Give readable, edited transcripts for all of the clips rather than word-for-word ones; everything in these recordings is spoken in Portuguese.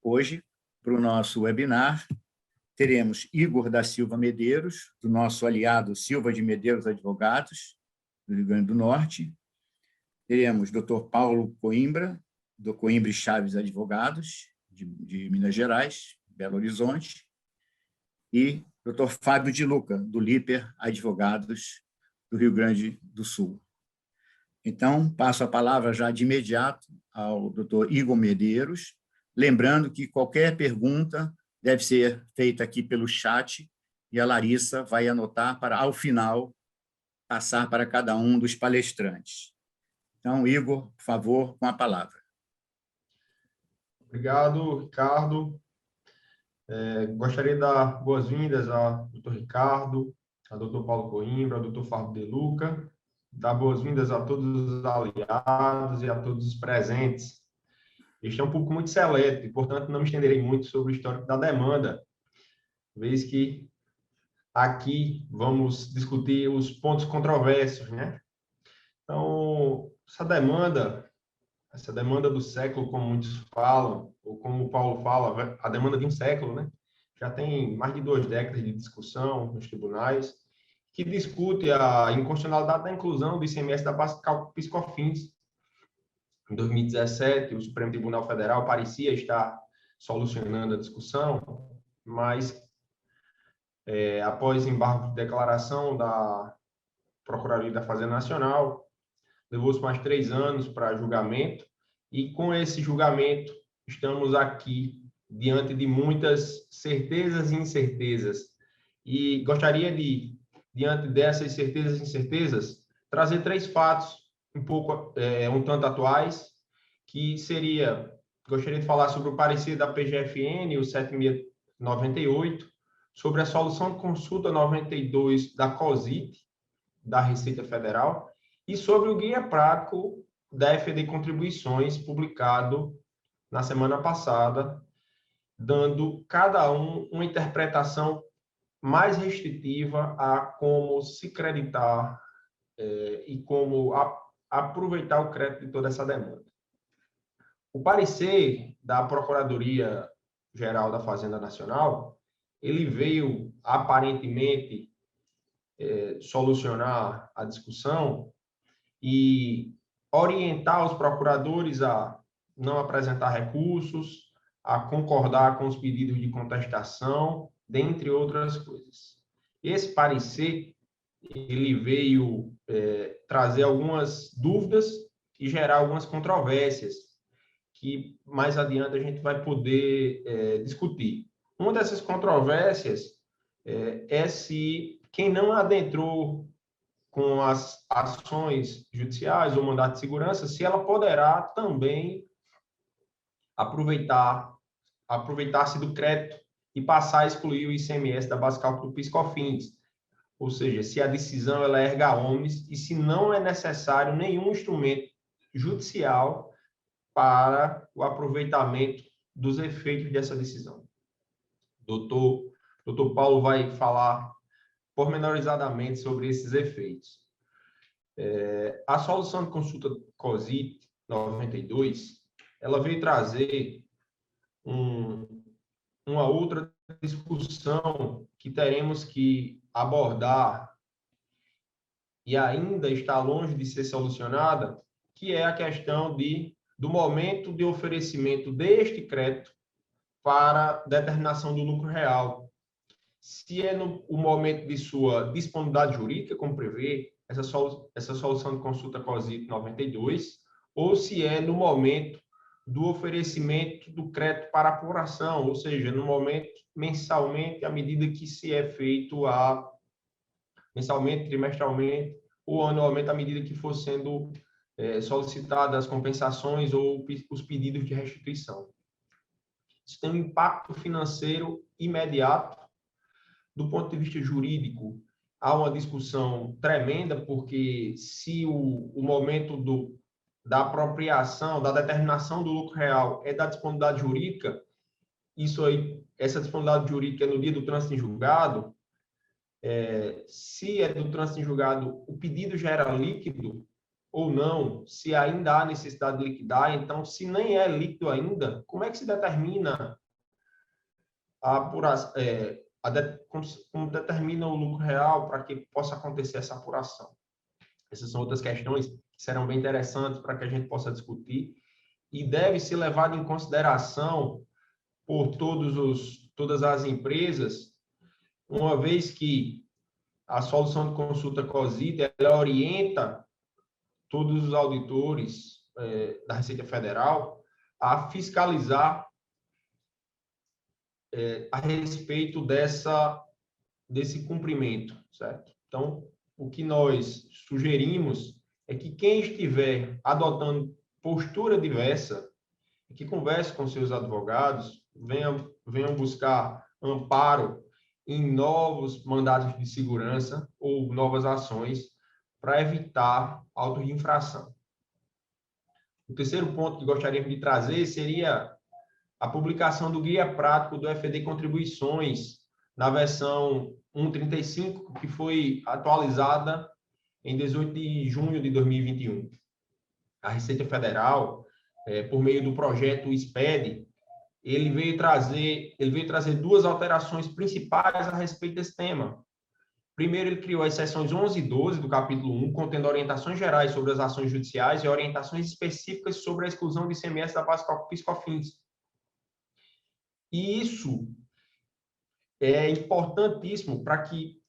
Hoje, para o nosso webinar, teremos Igor da Silva Medeiros, do nosso aliado Silva de Medeiros Advogados, do Rio Grande do Norte. Teremos Dr. Paulo Coimbra, do Coimbra e Chaves Advogados, de Minas Gerais, Belo Horizonte. E Dr. Fábio de Luca, do Liper Advogados, do Rio Grande do Sul. Então, passo a palavra já de imediato ao Dr. Igor Medeiros, lembrando que qualquer pergunta deve ser feita aqui pelo chat e a Larissa vai anotar para, ao final, passar para cada um dos palestrantes. Então, Igor, por favor, com a palavra. Obrigado, Ricardo. Gostaria de dar boas-vindas ao Dr. Ricardo, ao Dr. Paulo Coimbra, ao Dr. Fábio de Luca, dar boas-vindas a todos os aliados e a todos os presentes. Este é um público muito seleto e, portanto, não me estenderei muito sobre o histórico da demanda, vez que aqui vamos discutir os pontos controversos, né? Então, essa demanda do século, como muitos falam, ou como o Paulo fala, a demanda de um século, né? Já tem mais de 2 décadas de discussão nos tribunais, que discute a inconstitucionalidade da inclusão do ICMS da base de cálculo PIS/COFINS. Em 2017, o Supremo Tribunal Federal parecia estar solucionando a discussão, mas após embargo de declaração da Procuradoria da Fazenda Nacional, levou-se mais 3 anos para julgamento, e com esse julgamento estamos aqui diante de muitas certezas e incertezas. E gostaria de, diante dessas certezas e incertezas, trazer 3 fatos um tanto atuais, que gostaria de falar sobre o parecer da PGFN, o 7698, sobre a solução de consulta 92 da COSIT, da Receita Federal, e sobre o guia prático da FD Contribuições, publicado na semana passada, dando cada uma interpretação mais restritiva a como se creditar e como aproveitar o crédito de toda essa demanda. O parecer da Procuradoria-Geral da Fazenda Nacional, ele veio, aparentemente, solucionar a discussão e orientar os procuradores a não apresentar recursos, a concordar com os pedidos de contestação, dentre outras coisas. Esse parecer, ele veio trazer algumas dúvidas e gerar algumas controvérsias, que mais adiante a gente vai poder discutir. Uma dessas controvérsias é se quem não adentrou com as ações judiciais ou mandato de segurança, se ela poderá também aproveitar-se do crédito e passar a excluir o ICMS da base de cálculo do PIS/COFINS. Ou seja, se a decisão ela é erga omnes e se não é necessário nenhum instrumento judicial para o aproveitamento dos efeitos dessa decisão. Doutor Paulo vai falar pormenorizadamente sobre esses efeitos. A solução de consulta COSIT 92, ela veio trazer uma outra discussão que teremos que abordar e ainda está longe de ser solucionada, que é a questão do momento de oferecimento deste crédito para determinação do lucro real. Se é o momento de sua disponibilidade jurídica, como prevê essa solução de consulta COSIT 92, ou se é no momento do oferecimento do crédito para apuração, ou seja, no momento mensalmente, à medida que se é feito mensalmente, trimestralmente ou anualmente, à medida que for sendo solicitadas as compensações ou os pedidos de restituição. Isso tem um impacto financeiro imediato. Do ponto de vista jurídico, há uma discussão tremenda, porque se o momento da apropriação, da determinação do lucro real é da disponibilidade jurídica, essa disponibilidade jurídica é no dia do trânsito em julgado, se é do trânsito em julgado, o pedido já era líquido, ou não, se ainda há necessidade de liquidar. Então, se nem é líquido ainda, como é que se determina a apuração, como determina o lucro real para que possa acontecer essa apuração? Essas são outras questões que serão bem interessantes para que a gente possa discutir e deve ser levado em consideração por todas as empresas, uma vez que a solução de consulta COSIT, ela orienta todos os auditores da Receita Federal a fiscalizar a respeito desse cumprimento, certo? Então, o que nós sugerimos é que quem estiver adotando postura diversa, que converse com seus advogados, venham buscar amparo em novos mandatos de segurança ou novas ações para evitar autos de infração. O terceiro ponto que gostaríamos de trazer seria a publicação do Guia Prático do FD Contribuições, na versão 1.35, que foi atualizada em 18 de junho de 2021. A Receita Federal, por meio do projeto SPED, ele veio trazer duas alterações principais a respeito desse tema. Primeiro, ele criou as seções 11 e 12 do capítulo 1, contendo orientações gerais sobre as ações judiciais e orientações específicas sobre a exclusão do ICMS da base cálculo PIS/COFINS. E isso é importantíssimo para que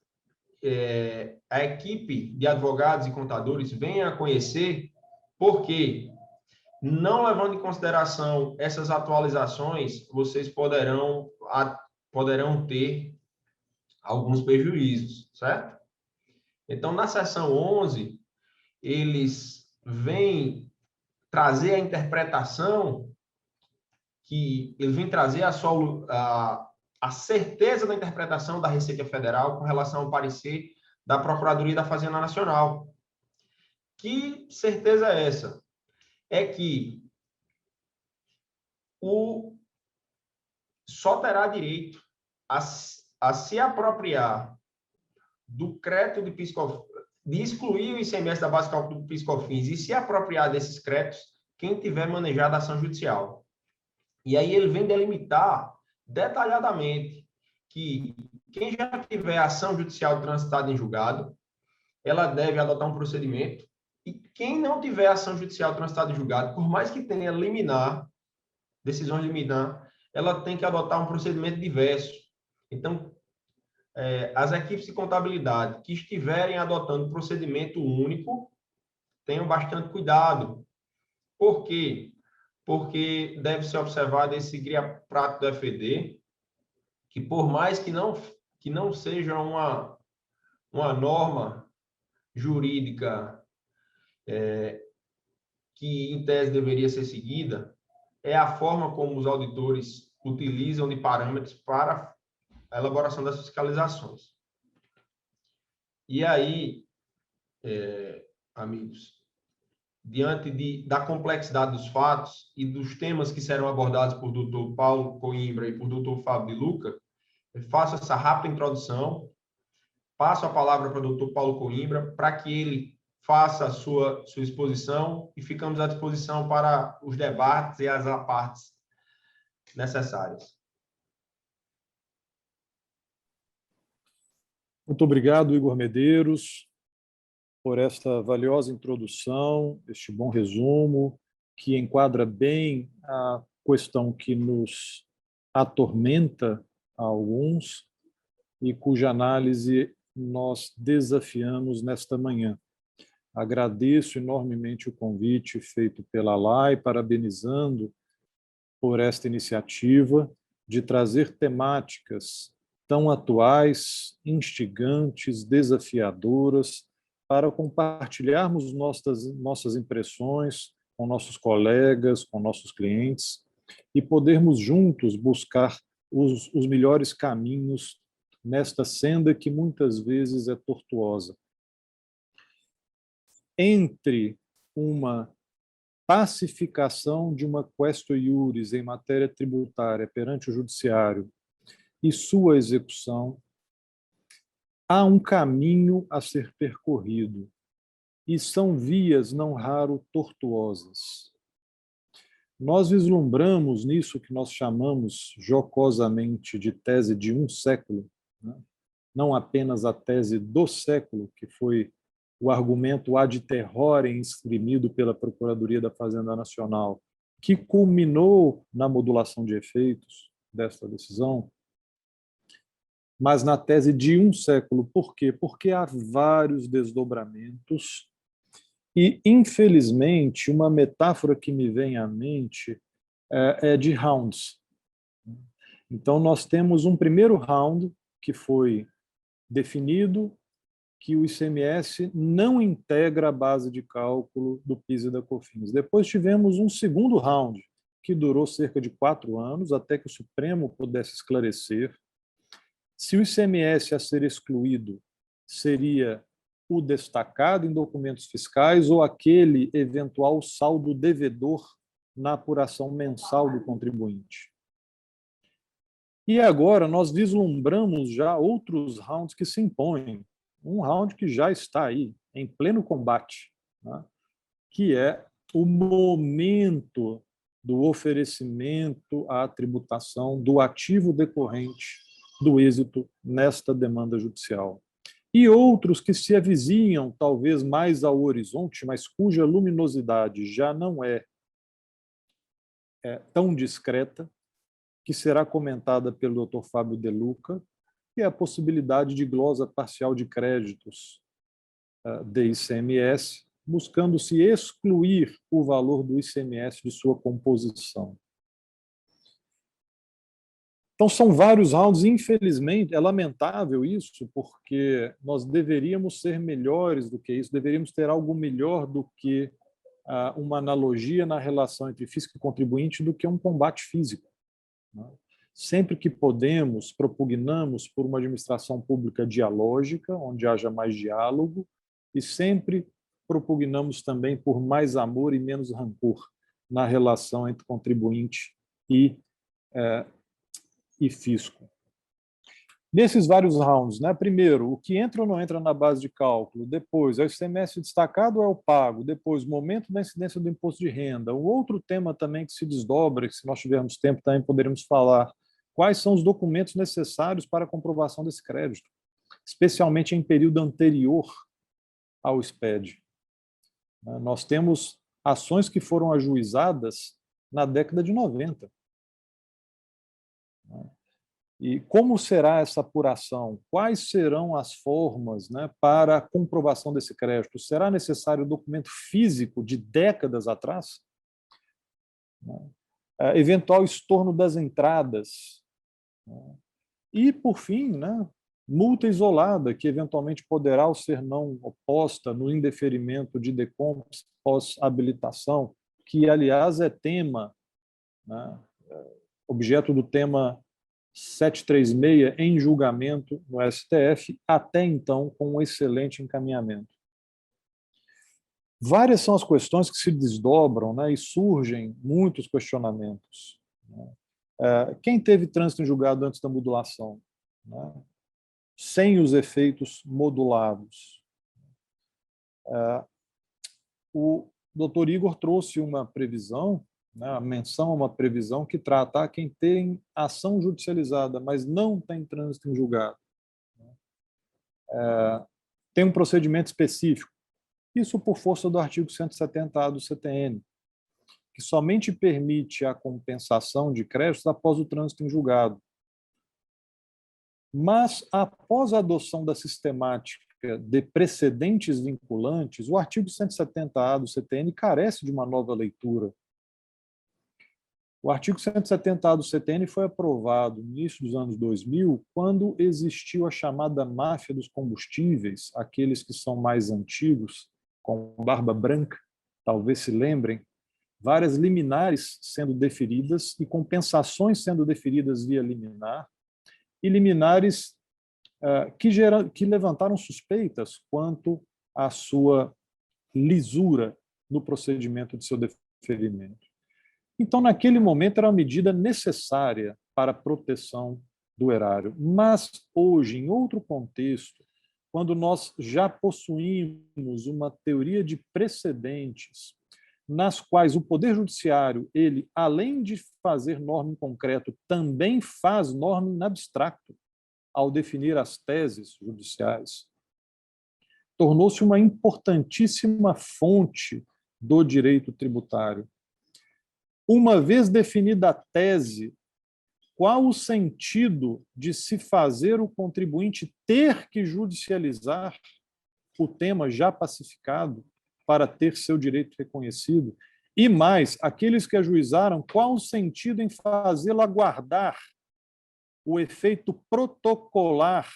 a equipe de advogados e contadores venha a conhecer, porque, não levando em consideração essas atualizações, vocês poderão ter alguns prejuízos, certo? Então, na seção 11, eles vêm trazer a interpretação, que eles vêm trazer a certeza da interpretação da Receita Federal com relação ao parecer da Procuradoria da Fazenda Nacional. Que certeza é essa? É que só terá direito a se apropriar do crédito de PIS/COFINS, de excluir o ICMS da base de cálculo do PIS/COFINS e se apropriar desses créditos quem tiver manejado a ação judicial. E aí ele vem delimitar detalhadamente que quem já tiver ação judicial transitada em julgado, ela deve adotar um procedimento, e quem não tiver ação judicial transitada em julgado, por mais que tenha decisões liminar, ela tem que adotar um procedimento diverso. Então, as equipes de contabilidade que estiverem adotando procedimento único, tenham bastante cuidado. Por quê? Porque deve ser observado esse guia prático do FD, que por mais que não seja uma norma jurídica que, em tese, deveria ser seguida, é a forma como os auditores utilizam de parâmetros para a elaboração das fiscalizações. E aí, amigos, diante da complexidade dos fatos e dos temas que serão abordados por Dr. Paulo Coimbra e por Dr. Fábio de Luca, eu faço essa rápida introdução, passo a palavra para o Dr. Paulo Coimbra para que ele faça a sua exposição e ficamos à disposição para os debates e as apartes necessárias. Muito obrigado, Igor Medeiros, por esta valiosa introdução, este bom resumo, que enquadra bem a questão que nos atormenta a alguns e cuja análise nós desafiamos nesta manhã. Agradeço enormemente o convite feito pela LAI, parabenizando por esta iniciativa de trazer temáticas tão atuais, instigantes, desafiadoras, para compartilharmos nossas impressões com nossos colegas, com nossos clientes, e podermos juntos buscar os melhores caminhos nesta senda que muitas vezes é tortuosa. Entre uma pacificação de uma quaestio iuris em matéria tributária perante o judiciário e sua execução, há um caminho a ser percorrido. e são vias não raro tortuosas. Nós vislumbramos nisso que nós chamamos jocosamente de tese de um século, né? Não apenas a tese do século, que foi o argumento ad terrorem esgrimido pela Procuradoria da Fazenda Nacional, que culminou na modulação de efeitos desta decisão, mas na tese de um século. Por quê? Porque há vários desdobramentos e, infelizmente, uma metáfora que me vem à mente é de rounds. Então, nós temos um primeiro round que foi definido que o ICMS não integra a base de cálculo do PIS e da COFINS. Depois tivemos um segundo round, que durou cerca de 4 anos, até que o Supremo pudesse esclarecer se o ICMS a ser excluído seria o destacado em documentos fiscais ou aquele eventual saldo devedor na apuração mensal do contribuinte. E agora nós vislumbramos já outros rounds que se impõem. Um round que já está aí, em pleno combate, né? Que é o momento do oferecimento à tributação do ativo decorrente do êxito nesta demanda judicial. E outros que se avizinham talvez mais ao horizonte, mas cuja luminosidade já não é tão discreta, que será comentada pelo Dr. Fábio De Luca, que é a possibilidade de glosa parcial de créditos de ICMS, buscando se excluir o valor do ICMS de sua composição. Então, são vários rounds, infelizmente, é lamentável isso, porque nós deveríamos ser melhores do que isso, deveríamos ter algo melhor do que uma analogia na relação entre fisco e contribuinte do que um combate físico. Sempre que podemos, propugnamos por uma administração pública dialógica, onde haja mais diálogo, e sempre propugnamos também por mais amor e menos rancor na relação entre contribuinte e fisco. Nesses vários rounds, né? Primeiro, o que entra ou não entra na base de cálculo, depois, é o ICMS destacado ou é o pago, depois, momento da incidência do imposto de renda. Um outro tema também que se desdobra, que se nós tivermos tempo também poderemos falar, quais são os documentos necessários para a comprovação desse crédito, especialmente em período anterior ao SPED. Nós temos ações que foram ajuizadas na década de 90. E como será essa apuração? Quais serão as formas, né, para a comprovação desse crédito? Será necessário documento físico de décadas atrás? Eventual estorno das entradas. E, por fim, né, multa isolada, que eventualmente poderá ser não oposta no indeferimento de DECOMPS pós-habilitação, que, aliás, é tema, né, objeto do tema 736 em julgamento no STF, até então com um excelente encaminhamento. Várias são as questões que se desdobram, né, e surgem muitos questionamentos. Quem teve trânsito em julgado antes da modulação? Né, sem os efeitos modulados? O doutor Igor trouxe uma previsão, né, a menção a uma previsão que trata quem tem ação judicializada, mas não tem trânsito em julgado. Tem um procedimento específico. Isso por força do artigo 170A do CTN, que somente permite a compensação de créditos após o trânsito em julgado. Mas, após a adoção da sistemática de precedentes vinculantes, o artigo 170A do CTN carece de uma nova leitura. O artigo 170A do CTN foi aprovado no início dos anos 2000, quando existiu a chamada máfia dos combustíveis, aqueles que são mais antigos, com barba branca, talvez se lembrem, várias liminares sendo deferidas e compensações sendo deferidas via liminar, e liminares que levantaram suspeitas quanto à sua lisura no procedimento de seu deferimento. Então, naquele momento, era uma medida necessária para a proteção do erário. Mas, hoje, em outro contexto, quando nós já possuímos uma teoria de precedentes nas quais o Poder Judiciário, ele, além de fazer norma em concreto, também faz norma em abstracto ao definir as teses judiciais, tornou-se uma importantíssima fonte do direito tributário. Uma vez definida a tese, qual o sentido de se fazer o contribuinte ter que judicializar o tema já pacificado para ter seu direito reconhecido? E mais, aqueles que ajuizaram, qual o sentido em fazê-lo aguardar o efeito protocolar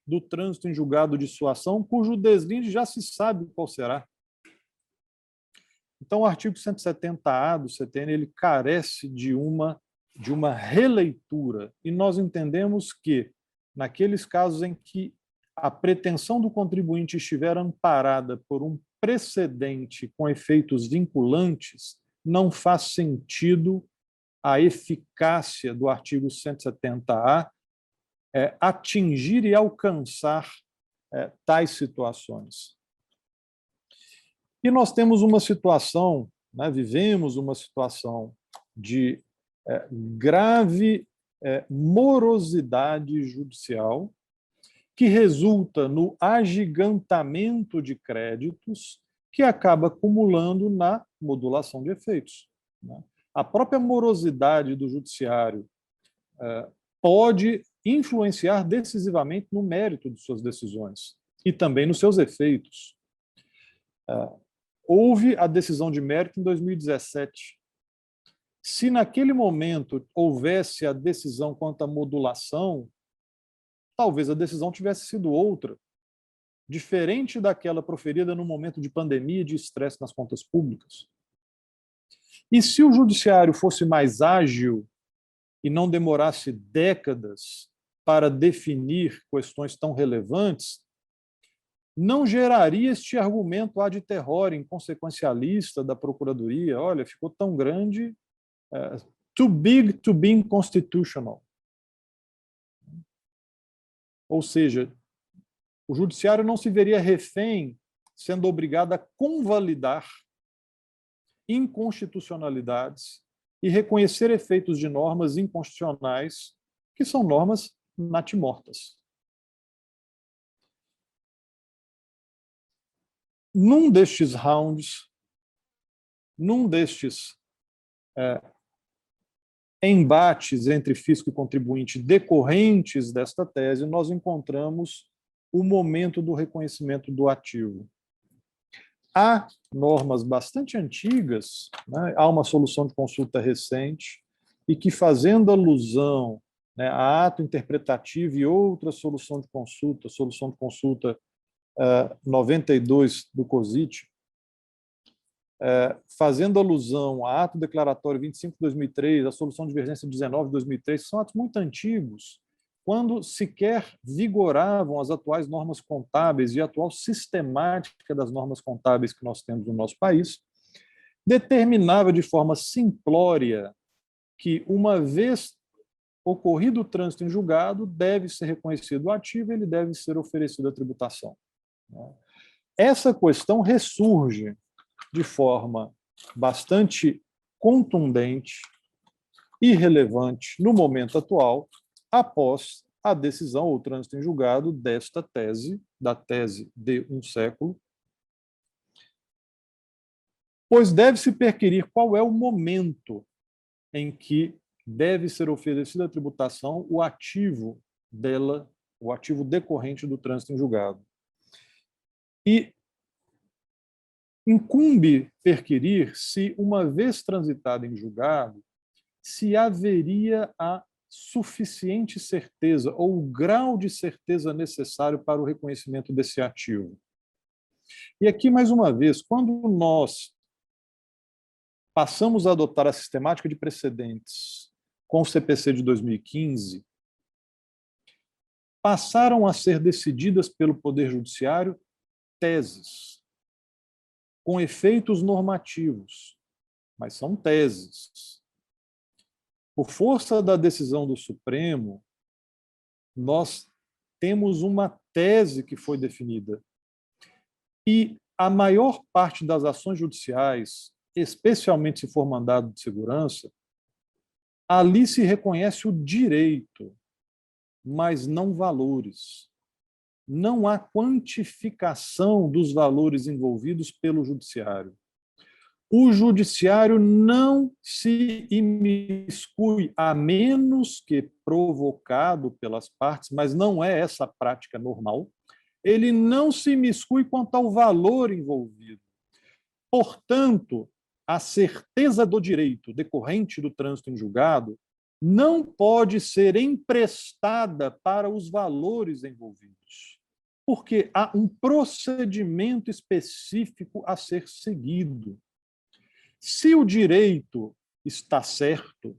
do trânsito em julgado de sua ação, cujo deslinde já se sabe qual será? Então, o artigo 170A do CTN ele carece de uma releitura, e nós entendemos que, naqueles casos em que a pretensão do contribuinte estiver amparada por um precedente com efeitos vinculantes, não faz sentido a eficácia do artigo 170A atingir e alcançar tais situações. E nós temos uma situação, né, vivemos uma situação de grave morosidade judicial que resulta no agigantamento de créditos que acaba acumulando na modulação de efeitos. A própria morosidade do judiciário pode influenciar decisivamente no mérito de suas decisões e também nos seus efeitos. Houve a decisão de mérito em 2017. Se naquele momento houvesse a decisão quanto à modulação, talvez a decisão tivesse sido outra, diferente daquela proferida no momento de pandemia e de estresse nas contas públicas. E se o judiciário fosse mais ágil e não demorasse décadas para definir questões tão relevantes, não geraria este argumento ad terrorem consequencialista da Procuradoria, olha, ficou tão grande, too big to be inconstitutional. Ou seja, o judiciário não se veria refém, sendo obrigado a convalidar inconstitucionalidades e reconhecer efeitos de normas inconstitucionais, que são normas natimortas. Num destes rounds, num destes embates entre fisco e contribuinte decorrentes desta tese, nós encontramos o momento do reconhecimento do ativo. Há normas bastante antigas, né, há uma solução de consulta recente, e que, fazendo alusão, né, a ato interpretativo e outra solução de consulta 92 do COSIT, fazendo alusão a ato declaratório 25 de 2003, a solução de divergência 19 de 2003, que são atos muito antigos, quando sequer vigoravam as atuais normas contábeis e a atual sistemática das normas contábeis que nós temos no nosso país, determinava de forma simplória que, uma vez ocorrido o trânsito em julgado, deve ser reconhecido o ativo e ele deve ser oferecido à tributação. Essa questão ressurge de forma bastante contundente e relevante no momento atual, após a decisão ou trânsito em julgado desta tese, da tese de um século, pois deve-se perquirir qual é o momento em que deve ser oferecida à tributação o ativo dela, o ativo decorrente do trânsito em julgado. E incumbe perquirir se, uma vez transitado em julgado, se haveria a suficiente certeza ou o grau de certeza necessário para o reconhecimento desse ativo. E aqui, mais uma vez, quando nós passamos a adotar a sistemática de precedentes com o CPC de 2015, passaram a ser decididas pelo Poder Judiciário teses com efeitos normativos, mas são teses. Por força da decisão do Supremo, nós temos uma tese que foi definida. E a maior parte das ações judiciais, especialmente se for mandado de segurança, ali se reconhece o direito, mas não valores. Não há quantificação dos valores envolvidos pelo judiciário. O judiciário não se imiscui, a menos que provocado pelas partes, mas não é essa a prática normal, ele não se imiscui quanto ao valor envolvido. Portanto, a certeza do direito decorrente do trânsito em julgado não pode ser emprestada para os valores envolvidos, porque há um procedimento específico a ser seguido. Se o direito está certo,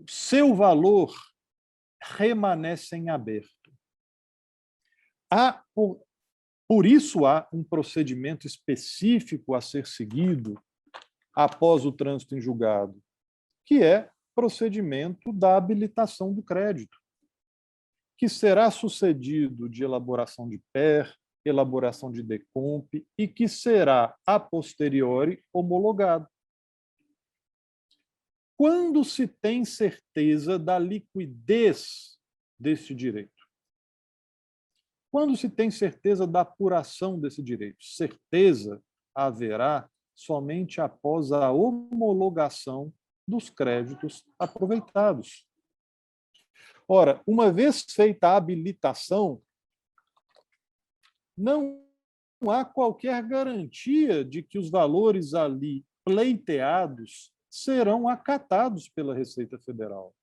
seu valor permanece em aberto. Por isso há um procedimento específico a ser seguido após o trânsito em julgado, que é procedimento da habilitação do crédito, que será sucedido de elaboração de PER, elaboração de DECOMP e que será, a posteriori, homologado. Quando se tem certeza da liquidez desse direito? Quando se tem certeza da apuração desse direito? Certeza haverá somente após a homologação dos créditos aproveitados. Ora, uma vez feita a habilitação, não há qualquer garantia de que os valores ali pleiteados serão acatados pela Receita Federal.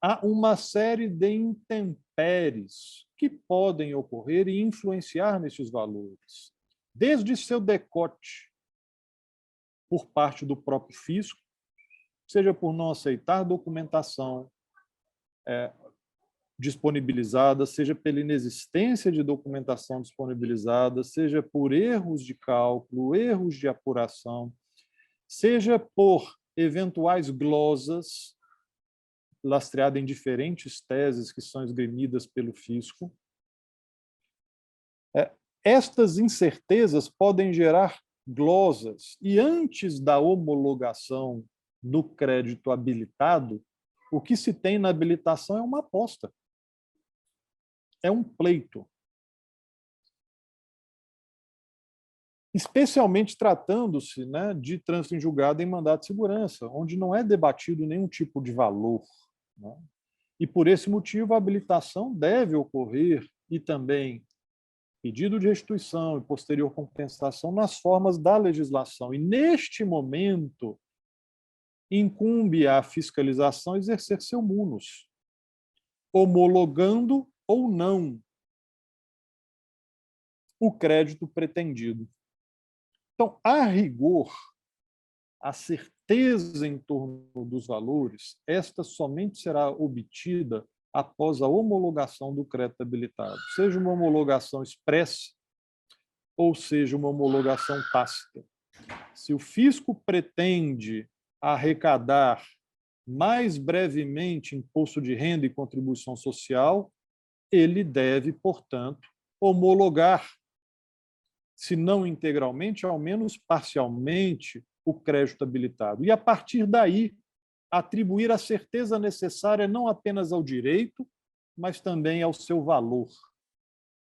Há uma série de intempéries que podem ocorrer e influenciar nesses valores, desde seu decote por parte do próprio fisco, seja por não aceitar documentação disponibilizada, seja pela inexistência de documentação disponibilizada, seja por erros de cálculo, erros de apuração, seja por eventuais glosas lastreadas em diferentes teses que são esgrimidas pelo fisco. Estas incertezas podem gerar glosas, e antes da homologação do crédito habilitado, o que se tem na habilitação é uma aposta. É um pleito. Especialmente tratando-se, né, de trânsito em julgado em mandado de segurança, onde não é debatido nenhum tipo de valor, né? E, por esse motivo, a habilitação deve ocorrer e também pedido de restituição e posterior compensação nas formas da legislação. E, neste momento, incumbe à fiscalização exercer seu munus, homologando ou não o crédito pretendido. Então, a rigor, a certeza em torno dos valores, esta somente será obtida após a homologação do crédito habilitado, seja uma homologação expressa ou seja uma homologação tácita. Se o fisco pretende arrecadar mais brevemente imposto de renda e contribuição social, ele deve, portanto, homologar, se não integralmente, ao menos parcialmente, o crédito habilitado. E, a partir daí, atribuir a certeza necessária não apenas ao direito, mas também ao seu valor.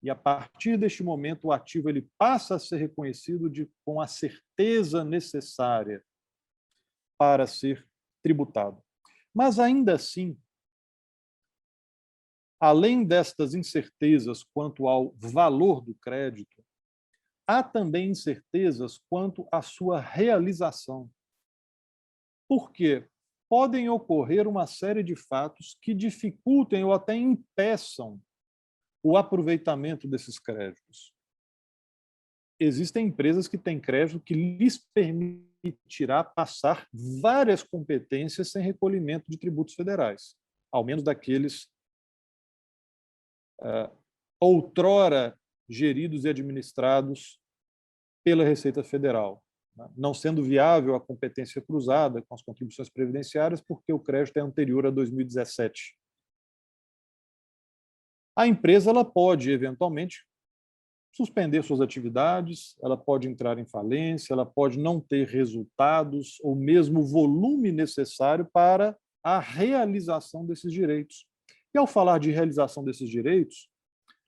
E, a partir deste momento, o ativo ele passa a ser reconhecido com a certeza necessária para ser tributado. Mas, ainda assim, além destas incertezas quanto ao valor do crédito, há também incertezas quanto à sua realização. Por quê? Podem ocorrer uma série de fatos que dificultem ou até impeçam o aproveitamento desses créditos. Existem empresas que têm crédito que lhes permitirá passar várias competências sem recolhimento de tributos federais, ao menos daqueles outrora geridos e administrados pela Receita Federal, não sendo viável a competência cruzada com as contribuições previdenciárias, porque o crédito é anterior a 2017. a empresa ela pode, eventualmente, suspender suas atividades, ela pode entrar em falência, ela pode não ter resultados ou mesmo o volume necessário para a realização desses direitos. E ao falar de realização desses direitos,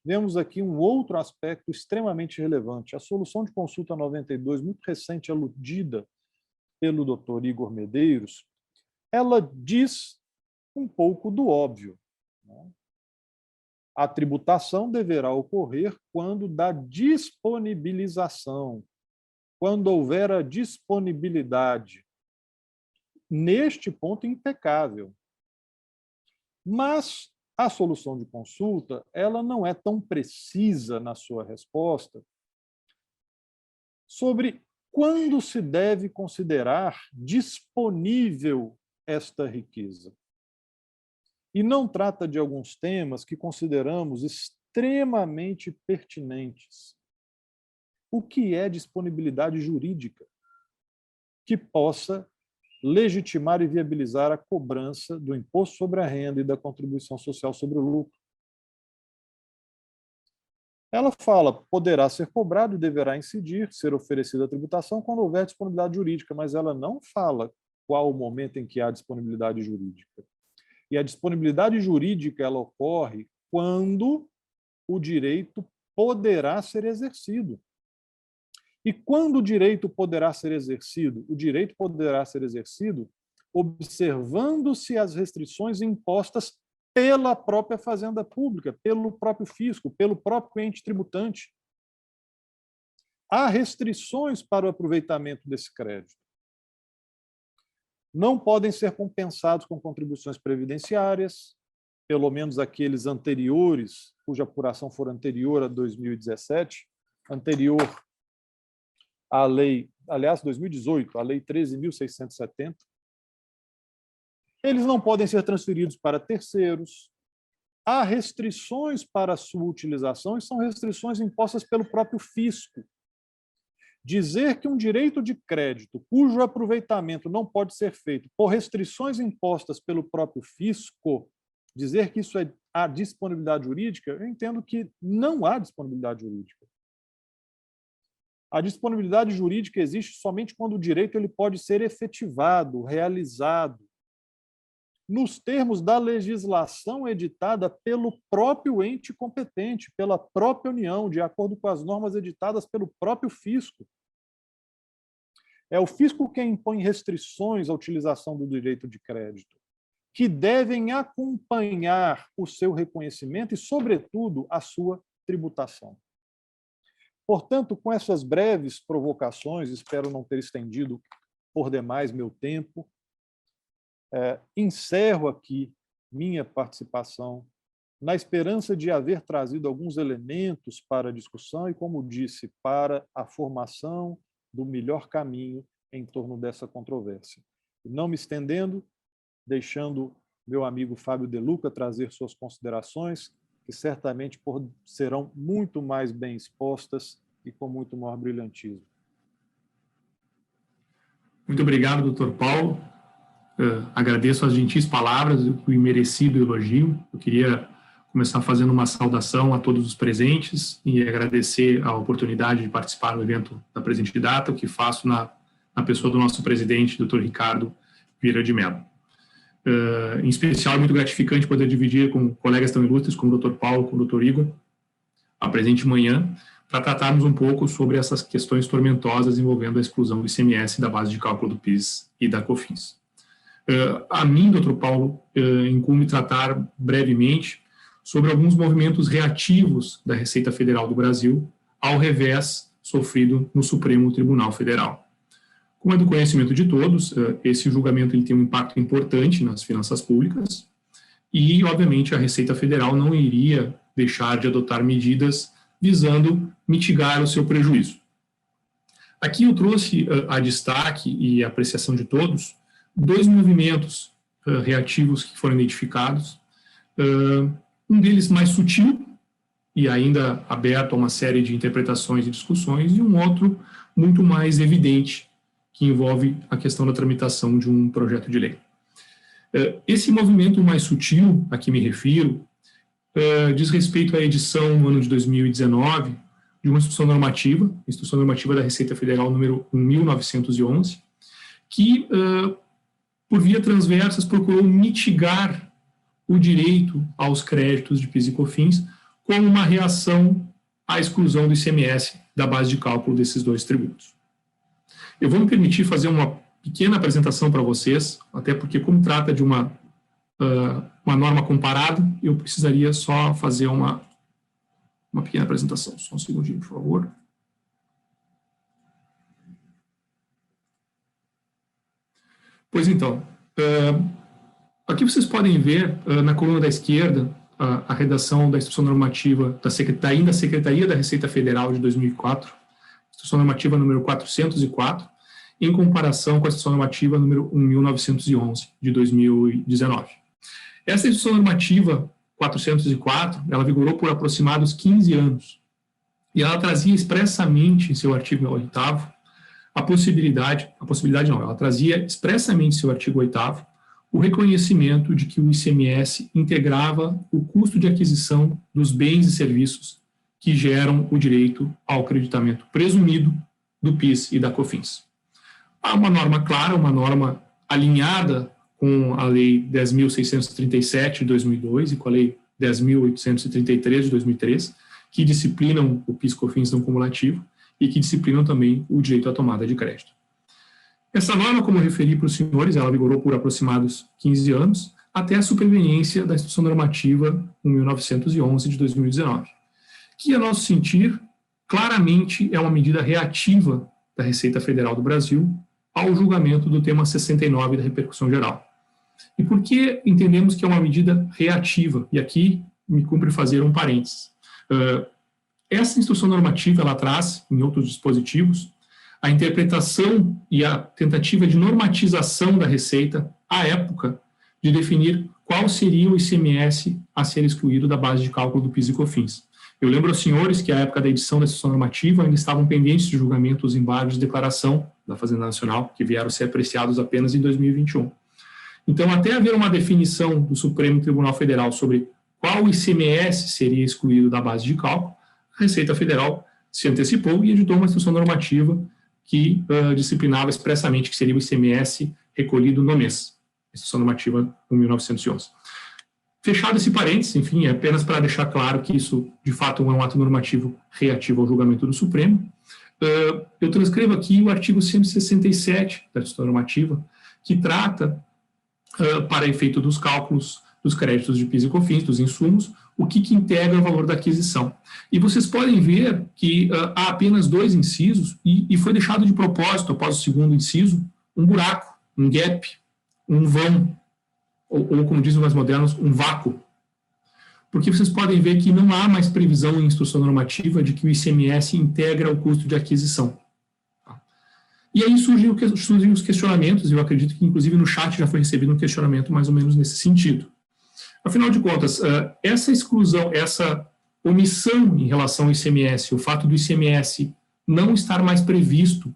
vemos aqui um outro aspecto extremamente relevante. A solução de consulta 92, muito recente, aludida pelo Dr. Igor Medeiros, ela diz um pouco do óbvio. A tributação deverá ocorrer quando da disponibilização, quando houver a disponibilidade. Neste ponto, impecável. Mas a solução de consulta, ela não é tão precisa na sua resposta sobre quando se deve considerar disponível esta riqueza. E não trata de alguns temas que consideramos extremamente pertinentes. O que é disponibilidade jurídica que possa legitimar e viabilizar a cobrança do imposto sobre a renda e da contribuição social sobre o lucro? Ela fala, poderá ser cobrado e deverá incidir, ser oferecida a tributação quando houver disponibilidade jurídica, mas ela não fala qual o momento em que há disponibilidade jurídica. E a disponibilidade jurídica ela ocorre quando o direito poderá ser exercido. E quando o direito poderá ser exercido? O direito poderá ser exercido observando-se as restrições impostas pela própria fazenda pública, pelo próprio fisco, pelo próprio ente tributante. Há restrições para o aproveitamento desse crédito. Não podem ser compensados com contribuições previdenciárias, pelo menos aqueles anteriores, cuja apuração for anterior a 2017, anterior à lei, aliás, 2018, a lei 13.670. Eles não podem ser transferidos para terceiros. Há restrições para a sua utilização e são restrições impostas pelo próprio fisco. Dizer que um direito de crédito cujo aproveitamento não pode ser feito por restrições impostas pelo próprio fisco, dizer que isso é a disponibilidade jurídica, eu entendo que não há disponibilidade jurídica. A disponibilidade jurídica existe somente quando o direito ele pode ser efetivado, realizado, nos termos da legislação editada pelo próprio ente competente, pela própria União, de acordo com as normas editadas pelo próprio fisco. É o fisco quem impõe restrições à utilização do direito de crédito, que devem acompanhar o seu reconhecimento e, sobretudo, a sua tributação. Portanto, com essas breves provocações, espero não ter estendido por demais meu tempo, encerro aqui minha participação na esperança de haver trazido alguns elementos para a discussão e, como disse, para a formação do melhor caminho em torno dessa controvérsia. Não me estendendo, deixando meu amigo Fábio De Luca trazer suas considerações, que certamente serão muito mais bem expostas e com muito maior brilhantismo. Muito obrigado, doutor Paulo. Agradeço as gentis palavras e o imerecido elogio. Eu queria começar fazendo uma saudação a todos os presentes e agradecer a oportunidade de participar do evento da presente data, o que faço na pessoa do nosso presidente, doutor Ricardo Vieira de Mello. Em especial, é muito gratificante poder dividir com colegas tão ilustres como o doutor Paulo, com o doutor Igor, a presente manhã, para tratarmos um pouco sobre essas questões tormentosas envolvendo a exclusão do ICMS da base de cálculo do PIS e da COFINS. A mim, doutor Paulo, incumbe tratar brevemente sobre alguns movimentos reativos da Receita Federal do Brasil ao revés sofrido no Supremo Tribunal Federal. Como é do conhecimento de todos, esse julgamento ele tem um impacto importante nas finanças públicas e, obviamente, a Receita Federal não iria deixar de adotar medidas visando mitigar o seu prejuízo. Aqui eu trouxe a destaque e a apreciação de todos dois movimentos reativos que foram identificados, um deles mais sutil e ainda aberto a uma série de interpretações e discussões, e um outro muito mais evidente, que envolve a questão da tramitação de um projeto de lei. Esse movimento mais sutil, a que me refiro, diz respeito à edição no ano de 2019 de uma instrução normativa da Receita Federal número 1911, que, por via transversas, procurou mitigar o direito aos créditos de PIS e COFINS como uma reação à exclusão do ICMS da base de cálculo desses dois tributos. Eu vou me permitir fazer uma pequena apresentação para vocês, até porque, como trata de uma norma comparada, eu precisaria só fazer uma pequena apresentação. Só um segundinho, por favor. Pois então, aqui vocês podem ver, na coluna da esquerda, a redação da instrução normativa da Secretaria da Receita Federal de 2004, instrução normativa número 404, em comparação com a instrução normativa número 1911, de 2019. Essa instrução normativa 404, ela vigorou por aproximados 15 anos, e ela trazia expressamente em seu artigo 8º ela trazia expressamente em seu artigo 8º o reconhecimento de que o ICMS integrava o custo de aquisição dos bens e serviços que geram o direito ao creditamento presumido do PIS e da COFINS. Há uma norma clara, uma norma alinhada com a Lei 10.637 de 2002 e com a Lei 10.833 de 2003, que disciplinam o PIS e COFINS não cumulativo e que disciplinam também o direito à tomada de crédito. Essa norma, como eu referi para os senhores, ela vigorou por aproximados 15 anos, até a superveniência da Instrução Normativa 1911 de 2019, que, a nosso sentir, claramente é uma medida reativa da Receita Federal do Brasil ao julgamento do tema 69 da repercussão geral. E por que entendemos que é uma medida reativa? E aqui me cumpre fazer um parênteses. Essa instrução normativa, ela traz, em outros dispositivos, a interpretação e a tentativa de normatização da Receita, à época, de definir qual seria o ICMS a ser excluído da base de cálculo do PIS e COFINS. Eu lembro aos senhores que, à época da edição da instrução normativa, ainda estavam pendentes de julgamento os embargos de declaração da Fazenda Nacional, que vieram a ser apreciados apenas em 2021. Então, até haver uma definição do Supremo Tribunal Federal sobre qual ICMS seria excluído da base de cálculo, a Receita Federal se antecipou e editou uma instrução normativa que disciplinava expressamente que seria o ICMS recolhido no mês. Instrução normativa 1911. Fechado esse parênteses, enfim, é apenas para deixar claro que isso, de fato, é um ato normativo reativo ao julgamento do Supremo. Eu transcrevo aqui o artigo 167 da instrução normativa, que trata, para efeito dos cálculos dos créditos de PIS e COFINS, dos insumos, o que integra o valor da aquisição. E vocês podem ver que há apenas 2 incisos e foi deixado de propósito, após o segundo inciso, um buraco, um gap, um vão, ou como dizem os mais modernos, um vácuo. Porque vocês podem ver que não há mais previsão em instrução normativa de que o ICMS integra o custo de aquisição. E aí surgem os questionamentos, e eu acredito que inclusive no chat já foi recebido um questionamento mais ou menos nesse sentido. Afinal de contas, essa exclusão, essa omissão em relação ao ICMS, o fato do ICMS não estar mais previsto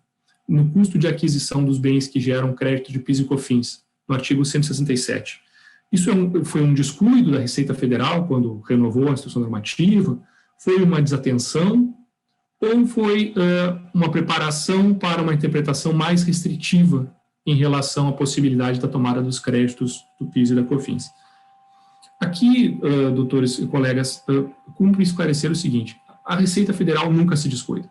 no custo de aquisição dos bens que geram crédito de PIS e COFINS, no artigo 167. Isso foi um descuido da Receita Federal quando renovou a instrução normativa? Foi uma desatenção? Ou foi uma preparação para uma interpretação mais restritiva em relação à possibilidade da tomada dos créditos do PIS e da COFINS? Aqui, doutores e colegas, cumpre esclarecer o seguinte: a Receita Federal nunca se descuida.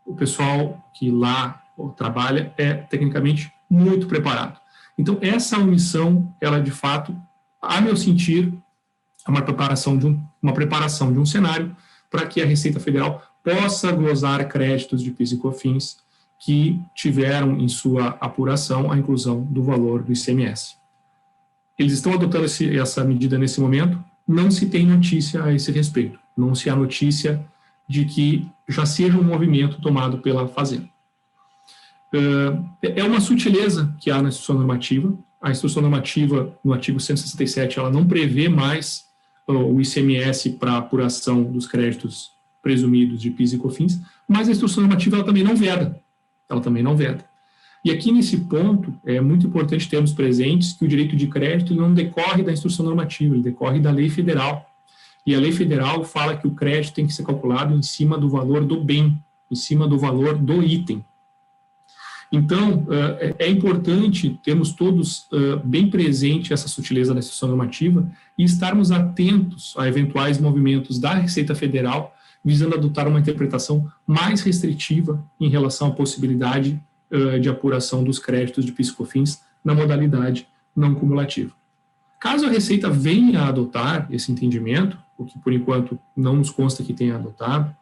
O pessoal que lá trabalha é tecnicamente muito preparado. Então, essa omissão, ela de fato, a meu sentir, é uma preparação de um cenário para que a Receita Federal possa glosar créditos de PIS e COFINS que tiveram em sua apuração a inclusão do valor do ICMS. Eles estão adotando essa medida nesse momento, não se tem notícia a esse respeito, não se há notícia de que já seja um movimento tomado pela Fazenda. É uma sutileza que há na instrução normativa. A instrução normativa, no artigo 167, ela não prevê mais o ICMS para apuração dos créditos presumidos de PIS e COFINS, mas a instrução normativa ela também não veda. E aqui nesse ponto é muito importante termos presentes que o direito de crédito não decorre da instrução normativa, ele decorre da lei federal. E a lei federal fala que o crédito tem que ser calculado em cima do valor do bem, em cima do valor do item. Então, é importante termos todos bem presente essa sutileza da instituição normativa e estarmos atentos a eventuais movimentos da Receita Federal visando adotar uma interpretação mais restritiva em relação à possibilidade de apuração dos créditos de PIS e COFINS na modalidade não cumulativa. Caso a Receita venha a adotar esse entendimento, o que por enquanto não nos consta que tenha adotado,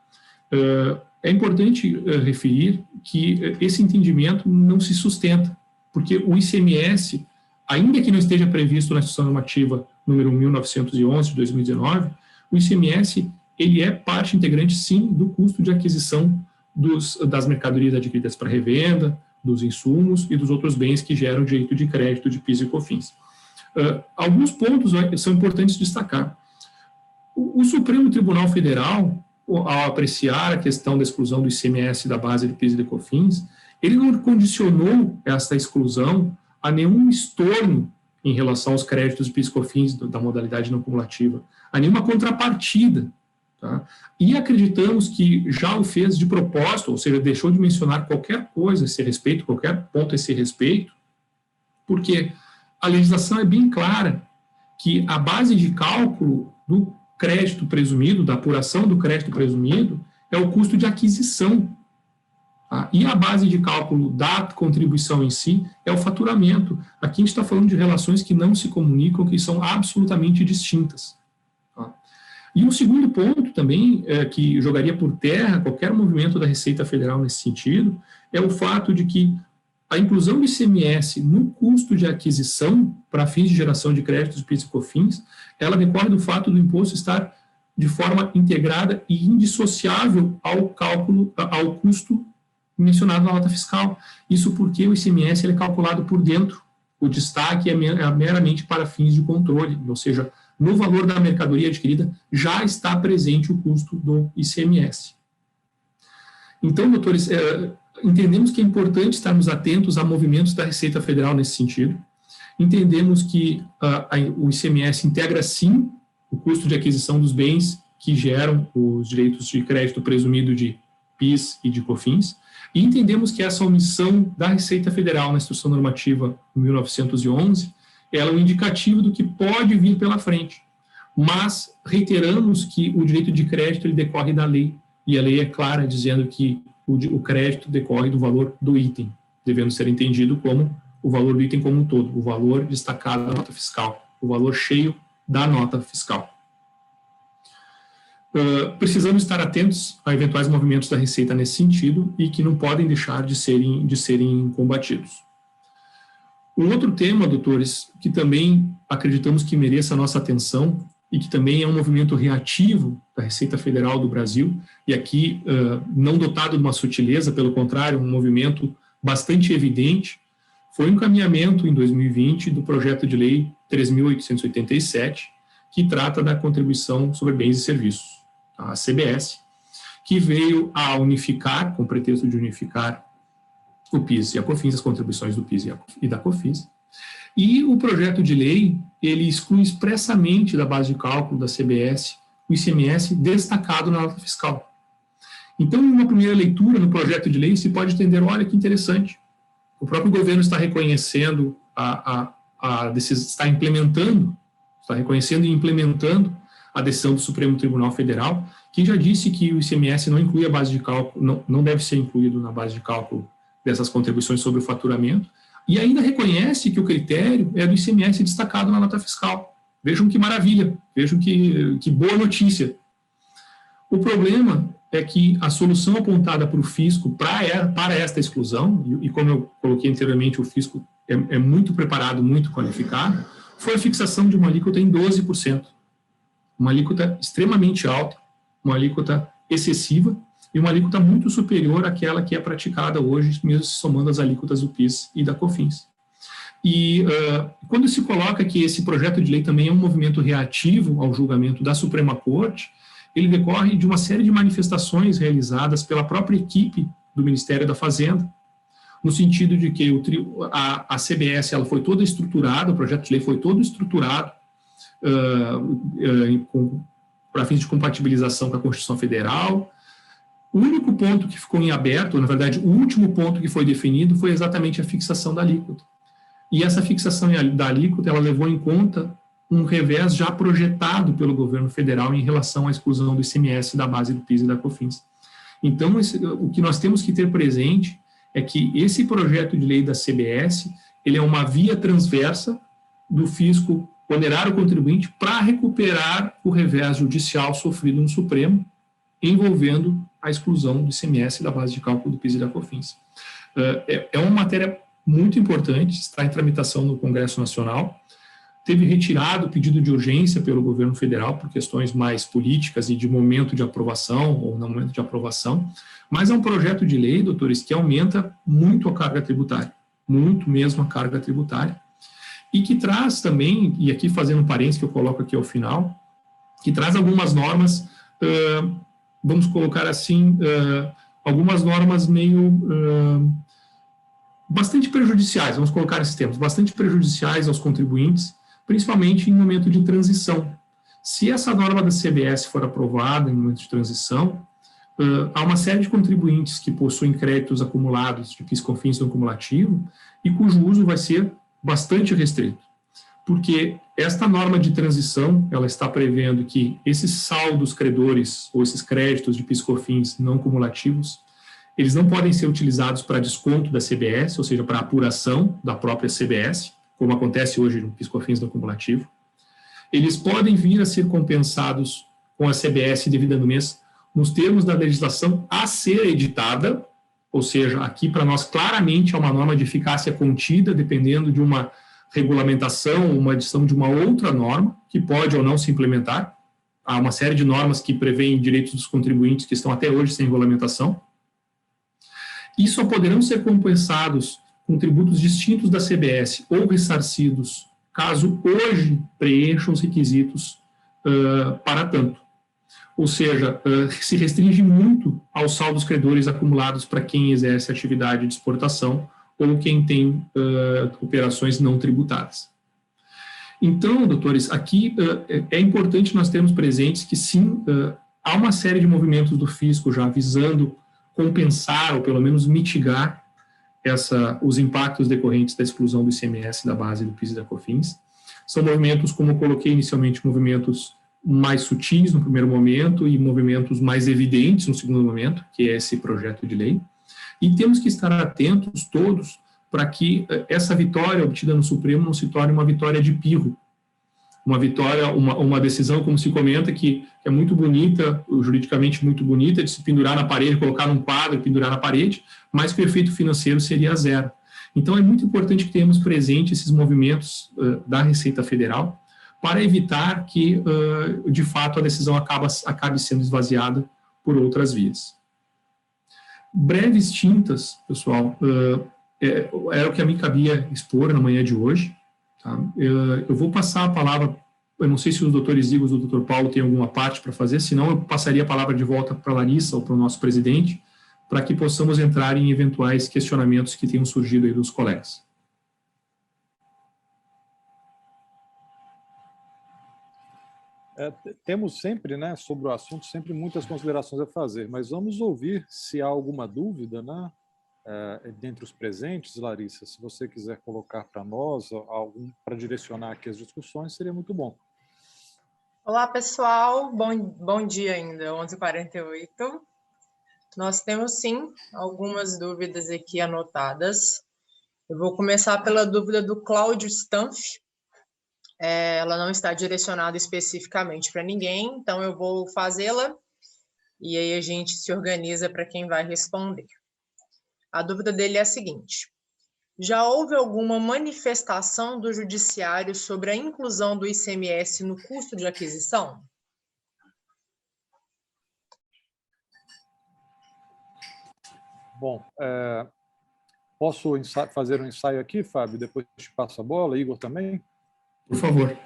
é importante referir que esse entendimento não se sustenta, porque o ICMS, ainda que não esteja previsto na Instituição Normativa número 1911 de 2019, o ICMS ele é parte integrante, sim, do custo de aquisição das mercadorias adquiridas para revenda, dos insumos e dos outros bens que geram direito de crédito de PIS e COFINS. Alguns pontos são importantes destacar. O Supremo Tribunal Federal, ao apreciar a questão da exclusão do ICMS da base de PIS e de COFINS, ele não condicionou essa exclusão a nenhum estorno em relação aos créditos de PIS e COFINS da modalidade não cumulativa, a nenhuma contrapartida. Tá? E acreditamos que já o fez de propósito, ou seja, deixou de mencionar qualquer coisa a esse respeito, qualquer ponto a esse respeito, porque a legislação é bem clara que a base de cálculo do crédito presumido, da apuração do crédito presumido, é o custo de aquisição. Tá? E a base de cálculo da contribuição em si é o faturamento. Aqui a gente está falando de relações que não se comunicam, que são absolutamente distintas. Tá? E um segundo ponto também, que jogaria por terra qualquer movimento da Receita Federal nesse sentido, é o fato de que a inclusão do ICMS no custo de aquisição para fins de geração de créditos de PIS e COFINS, ela decorre do fato do imposto estar de forma integrada e indissociável ao cálculo, ao custo mencionado na nota fiscal. Isso porque o ICMS ele é calculado por dentro. O destaque é meramente para fins de controle, ou seja, no valor da mercadoria adquirida já está presente o custo do ICMS. Então, doutores, entendemos que é importante estarmos atentos a movimentos da Receita Federal nesse sentido. Entendemos que o ICMS integra, sim, o custo de aquisição dos bens que geram os direitos de crédito presumido de PIS e de COFINS, e entendemos que essa omissão da Receita Federal na Instrução Normativa 1911, ela é um indicativo do que pode vir pela frente, mas reiteramos que o direito de crédito ele decorre da lei, e a lei é clara dizendo que o crédito decorre do valor do item, devendo ser entendido como o valor do item como um todo, o valor destacado da nota fiscal, o valor cheio da nota fiscal. Precisamos estar atentos a eventuais movimentos da Receita nesse sentido e que não podem deixar de serem combatidos. Um outro tema, doutores, que também acreditamos que mereça a nossa atenção e que também é um movimento reativo da Receita Federal do Brasil, e aqui não dotado de uma sutileza, pelo contrário, um movimento bastante evidente, foi um encaminhamento em 2020 do projeto de lei 3.887, que trata da contribuição sobre bens e serviços, a CBS, que veio a unificar, com o pretexto de unificar o PIS e a COFINS, as contribuições do PIS e da COFINS, e o projeto de lei, ele exclui expressamente da base de cálculo da CBS o ICMS destacado na nota fiscal. Então, em uma primeira leitura no projeto de lei, se pode entender, olha que interessante, o próprio governo está reconhecendo está reconhecendo e implementando a decisão do Supremo Tribunal Federal, que já disse que o ICMS não inclui a base de cálculo, não deve ser incluído na base de cálculo dessas contribuições sobre o faturamento, e ainda reconhece que o critério é do ICMS destacado na nota fiscal. Vejam que maravilha, vejam que boa notícia. O problema é que a solução apontada para o fisco para esta exclusão, e como eu coloquei anteriormente, o fisco é muito preparado, muito qualificado, foi a fixação de uma alíquota em 12%. Uma alíquota extremamente alta, uma alíquota excessiva, e uma alíquota muito superior àquela que é praticada hoje, mesmo somando as alíquotas do PIS e da COFINS. E quando se coloca que esse projeto de lei também é um movimento reativo ao julgamento da Suprema Corte, ele decorre de uma série de manifestações realizadas pela própria equipe do Ministério da Fazenda, no sentido de que a CBS ela foi toda estruturada, o projeto de lei foi todo estruturado para fins de compatibilização com a Constituição Federal. O único ponto que ficou em aberto, na verdade, o último ponto que foi definido foi exatamente a fixação da alíquota. E essa fixação da alíquota, ela levou em conta um revés já projetado pelo governo federal em relação à exclusão do ICMS da base do PIS e da COFINS. Então, o que nós temos que ter presente é que esse projeto de lei da CBS, ele é uma via transversa do fisco onerar o contribuinte para recuperar o revés judicial sofrido no Supremo, envolvendo a exclusão do ICMS da base de cálculo do PIS e da COFINS. É uma matéria muito importante, está em tramitação no Congresso Nacional, teve retirado o pedido de urgência pelo governo federal por questões mais políticas e de momento de aprovação ou não momento de aprovação, mas é um projeto de lei, doutores, que aumenta muito a carga tributária, muito mesmo a carga tributária, e que traz também, e aqui fazendo um parênteses que eu coloco aqui ao final, que traz algumas normas, vamos colocar assim, algumas normas meio bastante prejudiciais, vamos colocar esses termos, bastante prejudiciais aos contribuintes, principalmente em momento de transição. Se essa norma da CBS for aprovada em momento de transição, há uma série de contribuintes que possuem créditos acumulados de PIS/COFINS no cumulativo e cujo uso vai ser bastante restrito, porque esta norma de transição, ela está prevendo que esses saldos credores ou esses créditos de PIS/COFINS não cumulativos, eles não podem ser utilizados para desconto da CBS, ou seja, para apuração da própria CBS, como acontece hoje no PIS/COFINS no cumulativo. Eles podem vir a ser compensados com a CBS devida no mês nos termos da legislação a ser editada, ou seja, aqui para nós claramente é uma norma de eficácia contida, dependendo de uma regulamentação, uma edição de uma outra norma, que pode ou não se implementar. Há uma série de normas que prevêem direitos dos contribuintes que estão até hoje sem regulamentação. E só poderão ser compensados com tributos distintos da CBS ou ressarcidos, caso hoje preencham os requisitos para tanto. Ou seja, se restringe muito aos saldos credores acumulados para quem exerce atividade de exportação ou quem tem operações não tributadas. Então, doutores, aqui é importante nós termos presentes que, sim, há uma série de movimentos do fisco já visando compensar ou pelo menos mitigar os impactos decorrentes da exclusão do ICMS da base do PIS e da COFINS. São movimentos, como eu coloquei inicialmente, movimentos mais sutis no primeiro momento e movimentos mais evidentes no segundo momento, que é esse projeto de lei. E temos que estar atentos todos para que essa vitória obtida no Supremo não se torne uma vitória de pirro, uma vitória, uma decisão, como se comenta, que é muito bonita, juridicamente muito bonita, de se pendurar na parede, colocar num quadro e pendurar na parede, mas que o efeito financeiro seria zero. Então, é muito importante que tenhamos presente esses movimentos da Receita Federal para evitar que, de fato, a decisão acabe sendo esvaziada por outras vias. Breves tintas, pessoal, era o que a mim cabia expor na manhã de hoje. Tá? Eu vou passar a palavra, eu não sei se os doutores Igor ou o doutor Paulo têm alguma parte para fazer, senão eu passaria a palavra de volta para a Larissa ou para o nosso presidente, para que possamos entrar em eventuais questionamentos que tenham surgido aí dos colegas. Temos sempre, né, sobre o assunto, sempre muitas considerações a fazer, mas vamos ouvir se há alguma dúvida, né, dentre os presentes. Larissa, se você quiser colocar para nós algum para direcionar aqui as discussões, seria muito bom. Olá, pessoal. Bom dia ainda, 11h48. Nós temos, sim, algumas dúvidas aqui anotadas. Eu vou começar pela dúvida do Cláudio Stanf. Ela não está direcionada especificamente para ninguém, então eu vou fazê-la e aí a gente se organiza para quem vai responder. A dúvida dele é a seguinte: já houve alguma manifestação do judiciário sobre a inclusão do ICMS no custo de aquisição? Bom, posso fazer um ensaio aqui, Fábio? Depois te passo a bola, Igor também? Por favor.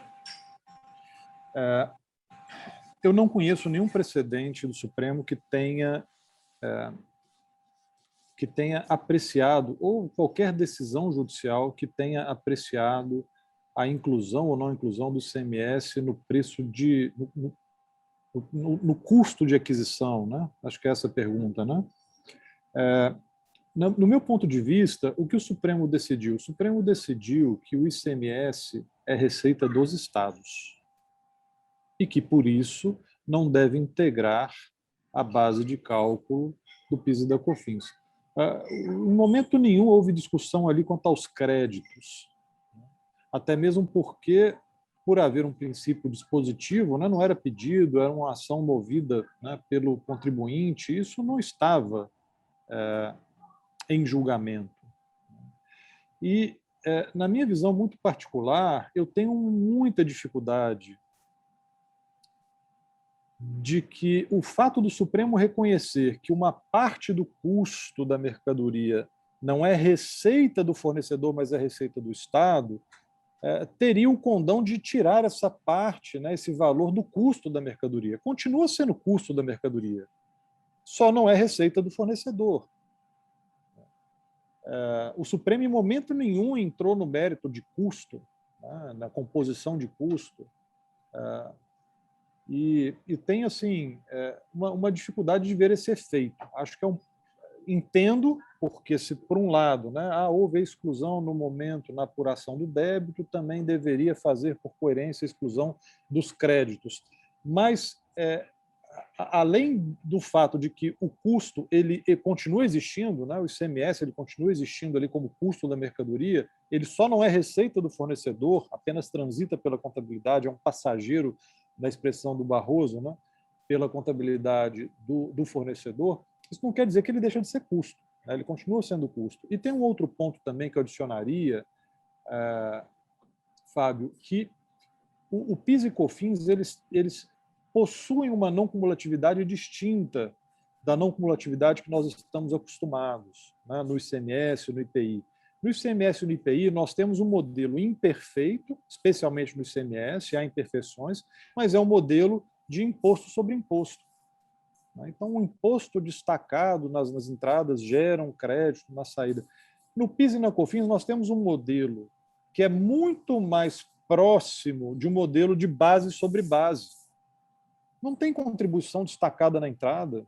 Eu não conheço nenhum precedente do Supremo que tenha apreciado, ou qualquer decisão judicial que tenha apreciado a inclusão ou não inclusão do ICMS no preço no custo de aquisição, né? Acho que é essa a pergunta, né? No meu ponto de vista, o que o Supremo decidiu? O Supremo decidiu que o ICMS é receita dos estados e que, por isso, não deve integrar a base de cálculo do PIS e da COFINS. Em momento nenhum houve discussão ali quanto aos créditos, até mesmo porque, por haver um princípio dispositivo, né, não era pedido, era uma ação movida, né, pelo contribuinte, isso não estava em julgamento. E, na minha visão muito particular, eu tenho muita dificuldade de que o fato do Supremo reconhecer que uma parte do custo da mercadoria não é receita do fornecedor, mas é receita do Estado, teria o condão de tirar essa parte, né, esse valor do custo da mercadoria. Continua sendo custo da mercadoria, só não é receita do fornecedor. O Supremo, em momento nenhum, entrou no mérito de custo, né, na composição de custo, e tem assim uma dificuldade de ver esse efeito. Acho que entendo, porque se por um lado, né, houve a exclusão no momento na apuração do débito, também deveria fazer por coerência a exclusão dos créditos. Mas além do fato de que o custo ele continua existindo, né, o ICMS ele continua existindo ali como custo da mercadoria, ele só não é receita do fornecedor, apenas transita pela contabilidade, é um passageiro, na expressão do Barroso, né, pela contabilidade do fornecedor. Isso não quer dizer que ele deixa de ser custo, né, ele continua sendo custo. E tem um outro ponto também que eu adicionaria, Fábio, que o PIS e COFINS eles possuem uma não cumulatividade distinta da não cumulatividade que nós estamos acostumados, né, no ICMS, no IPI. No ICMS e no IPI, nós temos um modelo imperfeito, especialmente no ICMS, há imperfeições, mas é um modelo de imposto sobre imposto. Então, um imposto destacado nas entradas gera um crédito na saída. No PIS e na COFINS, nós temos um modelo que é muito mais próximo de um modelo de base sobre base. Não tem contribuição destacada na entrada.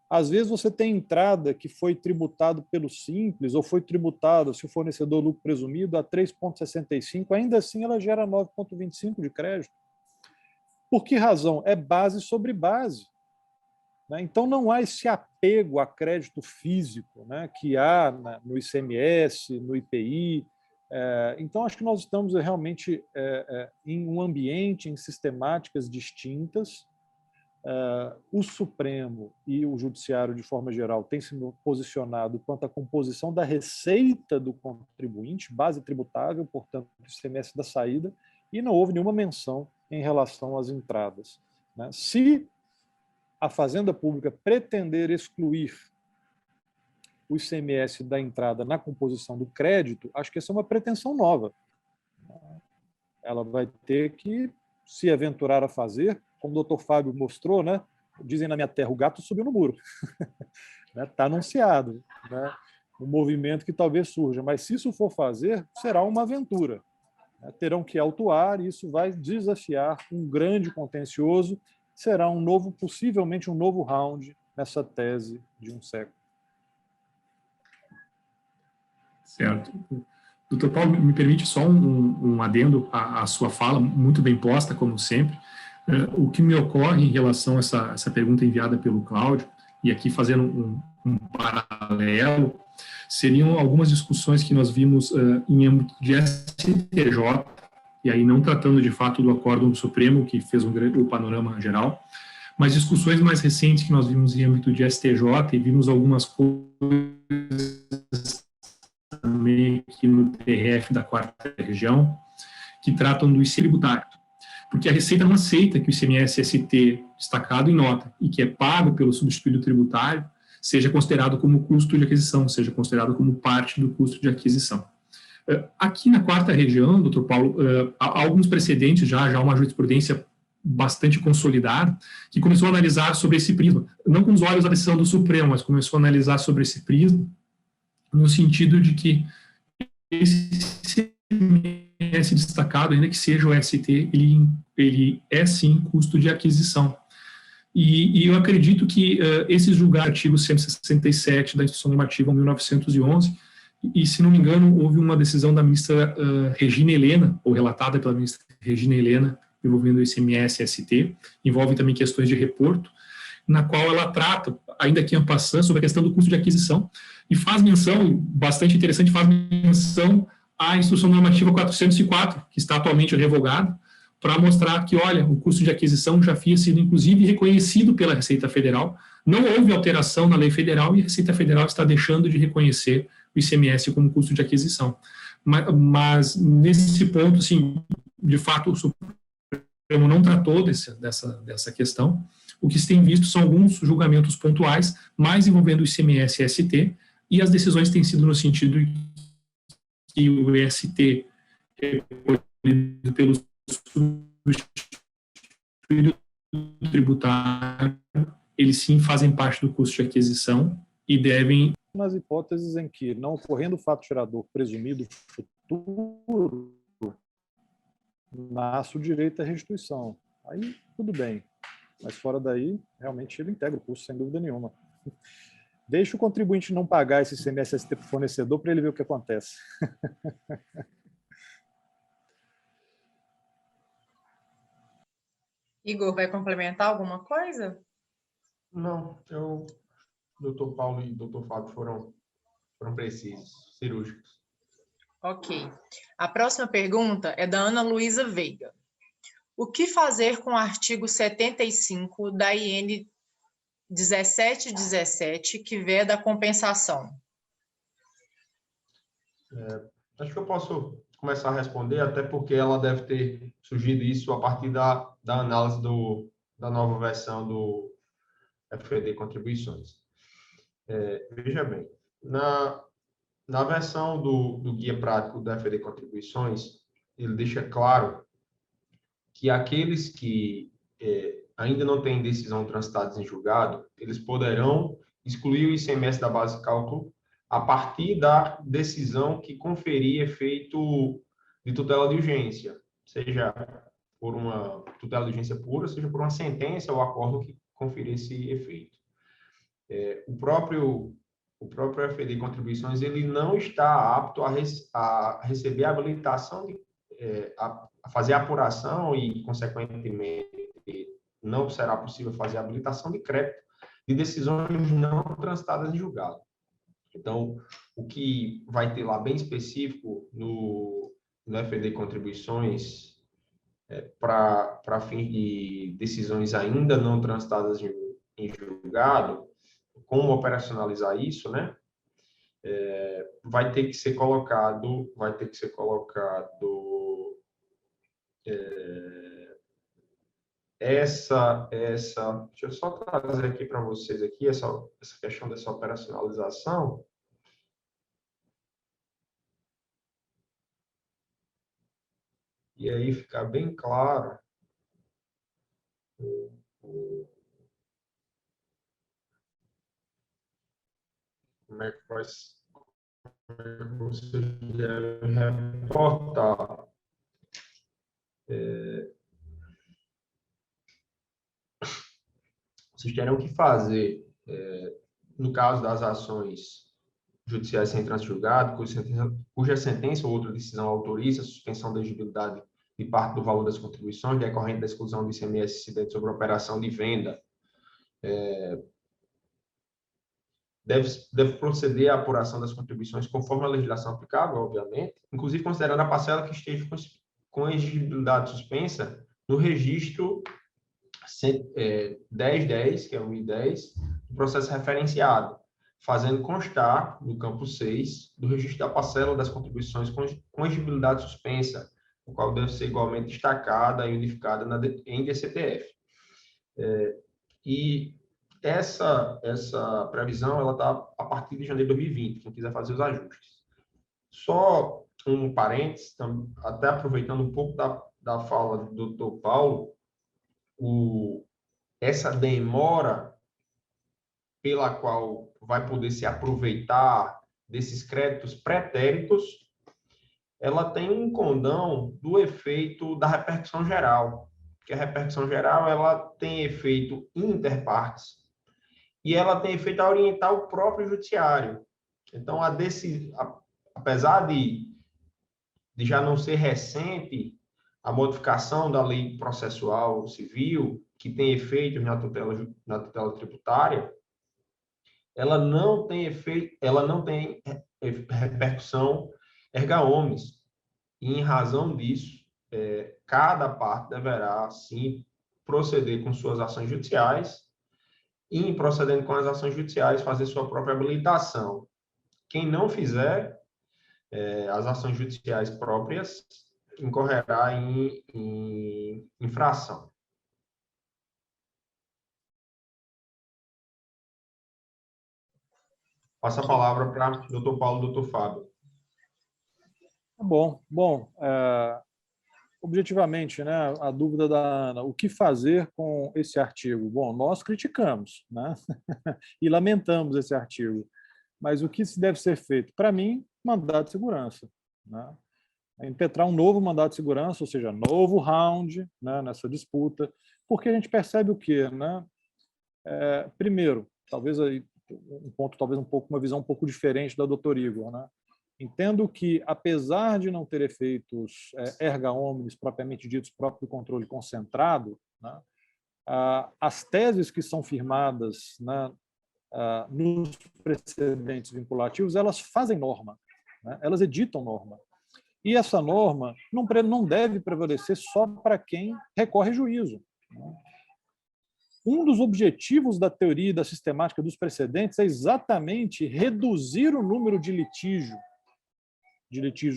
Às vezes você tem entrada que foi tributado pelo Simples ou foi tributada, se o fornecedor lucro presumido, a 3,65, ainda assim ela gera 9,25 de crédito. Por que razão? É base sobre base. Então não há esse apego a crédito físico, né, que há no ICMS, no IPI. Então acho que nós estamos realmente em um ambiente, em sistemáticas distintas. O Supremo e o Judiciário, de forma geral, têm se posicionado quanto à composição da receita do contribuinte, base tributável, portanto, do ICMS da saída, e não houve nenhuma menção em relação às entradas. Se a Fazenda Pública pretender excluir o ICMS da entrada na composição do crédito, acho que essa é uma pretensão nova. Ela vai ter que se aventurar a fazer, como o doutor Fábio mostrou, né? Dizem na minha terra, o gato subiu no muro. Está anunciado, né? Um movimento que talvez surja, mas se isso for fazer, será uma aventura. Terão que autuar e isso vai desafiar um grande contencioso, será possivelmente um novo round nessa tese de um século. Certo. Doutor Paulo, me permite só um adendo à sua fala, muito bem posta, como sempre. O que me ocorre em relação a essa pergunta enviada pelo Cláudio, e aqui fazendo um paralelo, seriam algumas discussões que nós vimos em âmbito de STJ, e aí não tratando de fato do acórdão do Supremo, que fez o panorama geral, mas discussões mais recentes que nós vimos em âmbito de STJ, e vimos algumas coisas também aqui no TRF da 4ª Região, que tratam do ICMS tributário. Porque a Receita não aceita que o ICMS-ST destacado em nota e que é pago pelo substituído tributário seja considerado como custo de aquisição, seja considerado como parte do custo de aquisição. Aqui na 4ª Região, doutor Paulo, há alguns precedentes, já uma jurisprudência bastante consolidada, que começou a analisar sobre esse prisma, não com os olhos da decisão do Supremo, mas começou a analisar sobre esse prisma, no sentido de que esse destacado, ainda que seja o ST, ele é sim custo de aquisição. E eu acredito que esses julgados, artigo 167 da Instrução Normativa 1911, e, se não me engano, houve uma decisão da ministra Regina Helena, ou relatada pela ministra Regina Helena, envolvendo o ICMS e ST, envolve também questões de reporto, na qual ela trata, ainda aqui en passant, sobre a questão do custo de aquisição, e faz menção, bastante interessante, faz menção à Instrução Normativa 404, que está atualmente revogada, para mostrar que, olha, o custo de aquisição já havia sido, inclusive, reconhecido pela Receita Federal, não houve alteração na lei federal e a Receita Federal está deixando de reconhecer o ICMS como custo de aquisição. Mas nesse ponto, assim, de fato, o Supremo não tratou dessa questão. O que se tem visto são alguns julgamentos pontuais, mais envolvendo o ICMS e ST, e as decisões têm sido no sentido que o ST, recolhido pelo substituído tributário, eles sim fazem parte do custo de aquisição e devem... Nas hipóteses em que, não ocorrendo o fato gerador presumido futuro, nasce o direito à restituição. Aí, tudo bem. Mas fora daí, realmente ele integra o custo, sem dúvida nenhuma. Deixa o contribuinte não pagar esse ICMS-ST para o fornecedor para ele ver o que acontece. Igor, vai complementar alguma coisa? Não, o doutor Paulo e o doutor Fábio foram precisos, cirúrgicos. Ok. A próxima pergunta é da Ana Luísa Veiga. O que fazer com o artigo 75 da IN 1717, que veda a compensação? Acho que eu posso começar a responder, até porque ela deve ter surgido isso a partir da análise da nova versão do FED Contribuições. Veja bem, na versão do Guia Prático da FED Contribuições, ele deixa claro que aqueles que ainda não têm decisão transitada em julgado, eles poderão excluir o ICMS da base de cálculo a partir da decisão que conferir efeito de tutela de urgência, seja por uma tutela de urgência pura, seja por uma sentença ou acordo que conferir esse efeito. O próprio FED Contribuições, ele não está apto a receber a habilitação, a fazer a apuração e, consequentemente, não será possível fazer a habilitação de crédito de decisões não transitadas em julgado. Então, o que vai ter lá bem específico no FED Contribuições para fins de decisões ainda não transitadas em julgado, como operacionalizar isso, né? Vai ter que ser colocado deixa eu só trazer aqui para vocês aqui essa questão dessa operacionalização. E aí ficar bem claro como é que você deve reportar. Vocês terão que fazer, no caso das ações judiciais sem trânsito julgado, cuja sentença ou outra decisão autoriza a suspensão da exigibilidade de parte do valor das contribuições decorrente da exclusão do ICMS incidente sobre a operação de venda, deve proceder à apuração das contribuições conforme a legislação aplicável, obviamente, inclusive considerando a parcela que esteja com a exigibilidade suspensa no registro 1010, que é o I10, do processo referenciado, fazendo constar no campo 6 do registro da parcela das contribuições com exigibilidade suspensa, o qual deve ser igualmente destacada e unificada em DCTF. E essa previsão ela está a partir de janeiro de 2020, quem quiser fazer os ajustes. Só um parênteses, até aproveitando um pouco da fala do Dr. Paulo, essa demora pela qual vai poder se aproveitar desses créditos pretéritos, ela tem um condão do efeito da repercussão geral. que a repercussão geral ela tem efeito interpartes e ela tem efeito a orientar o próprio judiciário. Então, apesar de já não ser recente a modificação da lei processual civil, que tem efeitos na tutela tributária, ela não tem efeito, ela não tem repercussão erga omnes. E, em razão disso, cada parte deverá, sim, proceder com suas ações judiciais e, em procedendo com as ações judiciais, fazer sua própria habilitação. Quem não fizer as ações judiciais próprias incorrerá em infração. Passo a palavra para o Dr. Paulo e o Dr. Fábio. Bom, objetivamente, né, a dúvida da Ana, o que fazer com esse artigo? Bom, nós criticamos, né, e lamentamos esse artigo, mas o que deve ser feito? Para mim, mandado de segurança, né? Impetrar um novo mandado de segurança, ou seja, novo round, né, nessa disputa, porque a gente percebe o quê, né? Primeiro, talvez aí um ponto, talvez uma visão um pouco diferente da doutor Igor, né? Entendo que, apesar de não ter efeitos erga omnes propriamente ditos, próprio controle concentrado, né, as teses que são firmadas, né, nos precedentes vinculativos, elas fazem norma, né, elas editam norma. E essa norma não deve prevalecer só para quem recorre juízo, né? Um dos objetivos da teoria e da sistemática dos precedentes é exatamente reduzir o número de litígios,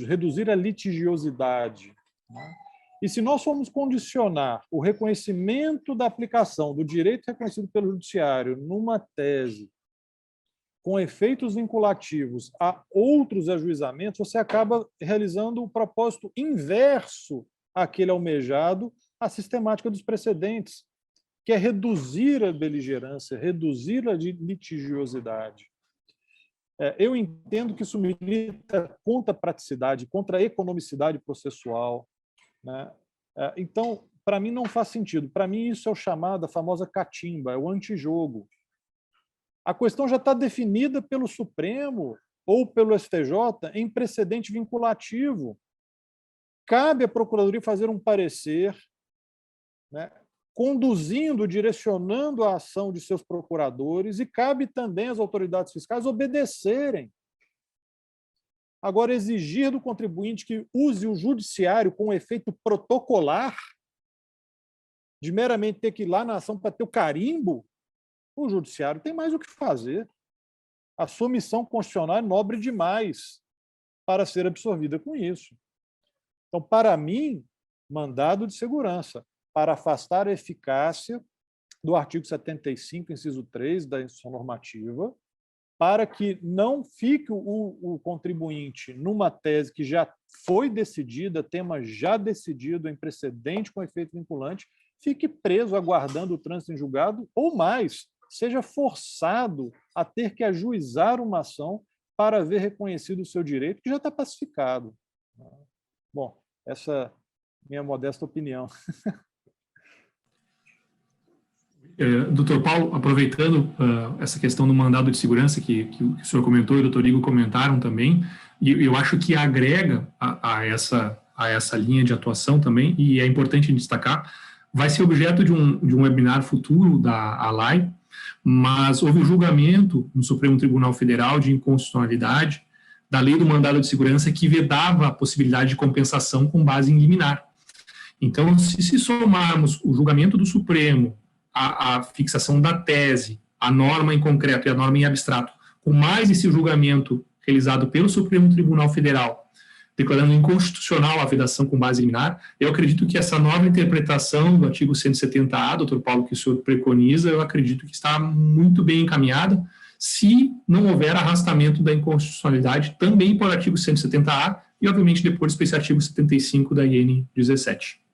reduzir a litigiosidade, né? E se nós formos condicionar o reconhecimento da aplicação do direito reconhecido pelo judiciário numa tese com efeitos vinculativos a outros ajuizamentos, você acaba realizando o propósito inverso àquele almejado, à sistemática dos precedentes, que é reduzir a beligerância, reduzir a litigiosidade. Eu entendo que isso milita contra a praticidade, contra a economicidade processual, né? Então, para mim, não faz sentido. Para mim, isso é o chamado, a famosa catimba, é o antijogo. A questão já está definida pelo Supremo ou pelo STJ em precedente vinculativo. Cabe à Procuradoria fazer um parecer, né, conduzindo, direcionando a ação de seus procuradores, e cabe também às autoridades fiscais obedecerem. Agora, exigir do contribuinte que use o judiciário com efeito protocolar, de meramente ter que ir lá na ação para ter o carimbo, o judiciário tem mais o que fazer. A sua missão constitucional é nobre demais para ser absorvida com isso. Então, para mim, mandado de segurança, para afastar a eficácia do artigo 75, inciso 3 da instrução normativa, para que não fique o contribuinte numa tese que já foi decidida, tema já decidido em precedente com efeito vinculante, fique preso aguardando o trânsito em julgado, ou mais, seja forçado a ter que ajuizar uma ação para ver reconhecido o seu direito, que já está pacificado. Bom, essa é a minha modesta opinião. Doutor Paulo, aproveitando essa questão do mandado de segurança que o senhor comentou e o doutor Igor comentaram também, e eu acho que agrega a essa linha de atuação também, e é importante destacar, vai ser objeto de um webinar futuro da ALAI, mas houve um julgamento no Supremo Tribunal Federal de inconstitucionalidade da lei do mandado de segurança que vedava a possibilidade de compensação com base em liminar. Então, se somarmos o julgamento do Supremo, a fixação da tese, a norma em concreto e a norma em abstrato, com mais esse julgamento realizado pelo Supremo Tribunal Federal, declarando inconstitucional a vedação com base liminar, eu acredito que essa nova interpretação do artigo 170A, doutor Paulo, que o senhor preconiza, eu acredito que está muito bem encaminhada, se não houver arrastamento da inconstitucionalidade também por artigo 170A e, obviamente, depois por esse artigo 75 da IN 17.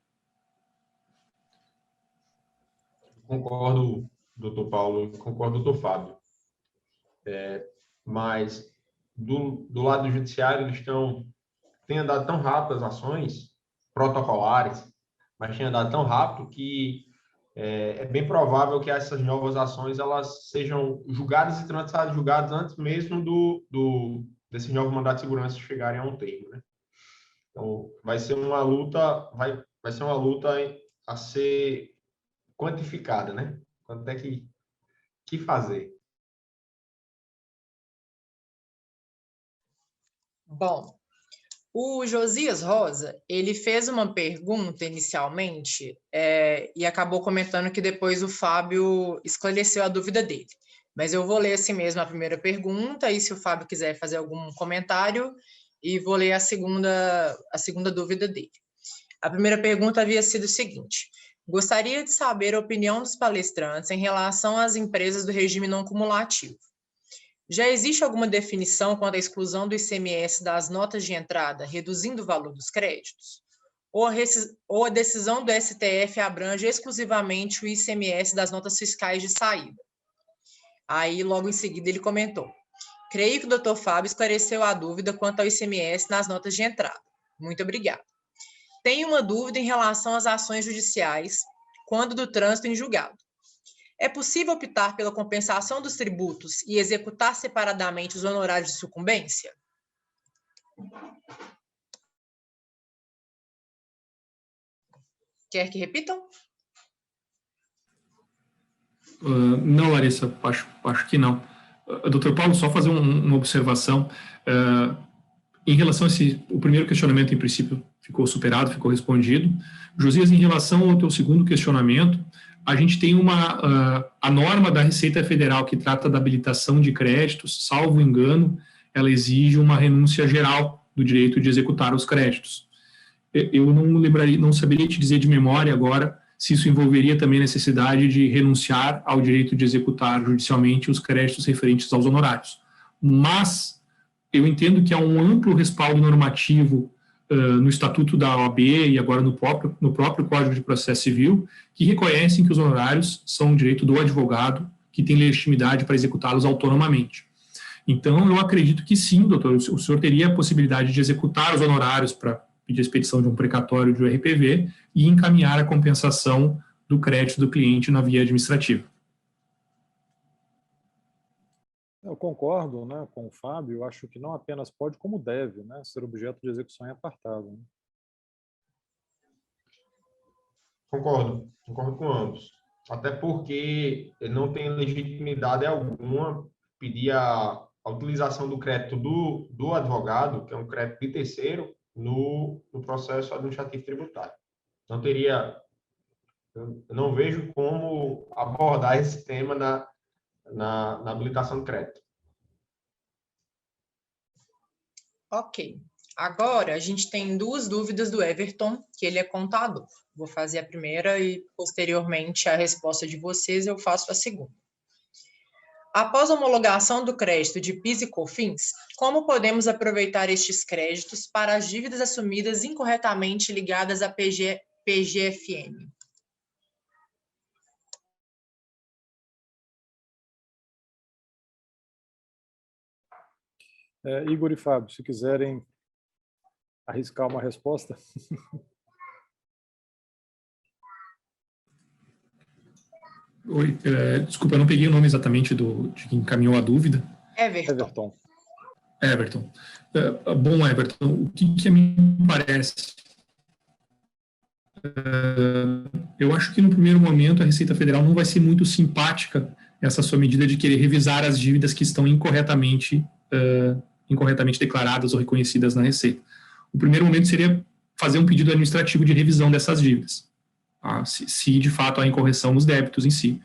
Concordo, doutor Paulo, concordo, doutor Fábio. Mas, do lado do judiciário, eles têm andado tão rápido as ações protocolares, mas tinha andado tão rápido que é bem provável que essas novas ações elas sejam julgadas e transitadas julgadas antes mesmo desses novos mandatos de segurança chegarem a um termo, né? Então, vai ser uma luta, vai ser uma luta a ser quantificada, né? Quanto é que fazer? Bom, o Josias Rosa, ele fez uma pergunta inicialmente e acabou comentando que depois o Fábio esclareceu a dúvida dele. Mas eu vou ler assim mesmo a primeira pergunta, e se o Fábio quiser fazer algum comentário, e vou ler a segunda dúvida dele. A primeira pergunta havia sido o seguinte: gostaria de saber a opinião dos palestrantes em relação às empresas do regime não cumulativo. Já existe alguma definição quanto à exclusão do ICMS das notas de entrada, reduzindo o valor dos créditos? Ou a decisão do STF abrange exclusivamente o ICMS das notas fiscais de saída? Aí, logo em seguida, ele comentou: creio que o Dr. Fábio esclareceu a dúvida quanto ao ICMS nas notas de entrada. Muito obrigado. Tenho uma dúvida em relação às ações judiciais, quando do trânsito em julgado. É possível optar pela compensação dos tributos e executar separadamente os honorários de sucumbência? Quer que repitam? Não, Larissa, acho que não. Dr. Paulo, só fazer uma observação. Em relação a o primeiro questionamento, em princípio, ficou superado, ficou respondido. Josias, em relação ao teu segundo questionamento, a gente tem a norma da Receita Federal que trata da habilitação de créditos, salvo engano, ela exige uma renúncia geral do direito de executar os créditos. Eu não saberia te dizer de memória agora se isso envolveria também a necessidade de renunciar ao direito de executar judicialmente os créditos referentes aos honorários. Mas eu entendo que há um amplo respaldo normativo no Estatuto da OAB e agora no próprio Código de Processo Civil, que reconhecem que os honorários são um direito do advogado, que tem legitimidade para executá-los autonomamente. Então, eu acredito que sim, doutor, o senhor teria a possibilidade de executar os honorários para pedir a expedição de um precatório de RPV e encaminhar a compensação do crédito do cliente na via administrativa. Eu concordo, né, com o Fábio. Eu acho que não apenas pode, como deve, né, ser objeto de execução em apartado. Né? Concordo com ambos. Até porque não tem legitimidade alguma pedir a utilização do crédito do advogado, que é um crédito de terceiro, no processo administrativo tributário. Não teria, eu não vejo como abordar esse tema na habilitação do crédito. Ok. Agora, a gente tem duas dúvidas do Everton, que ele é contador. Vou fazer a primeira e, posteriormente, a resposta de vocês, eu faço a segunda. Após a homologação do crédito de PIS e COFINS, como podemos aproveitar estes créditos para as dívidas assumidas incorretamente ligadas à PGFN? Igor e Fábio, se quiserem arriscar uma resposta. Oi, desculpa, eu não peguei o nome exatamente de quem encaminhou a dúvida. Everton. Everton. Bom, Everton, o que a mim parece? Eu acho que no primeiro momento a Receita Federal não vai ser muito simpática essa sua medida de querer revisar as dívidas que estão incorretamente declaradas ou reconhecidas na Receita. O primeiro momento seria fazer um pedido administrativo de revisão dessas dívidas, tá? Se de fato há incorreção nos débitos em si.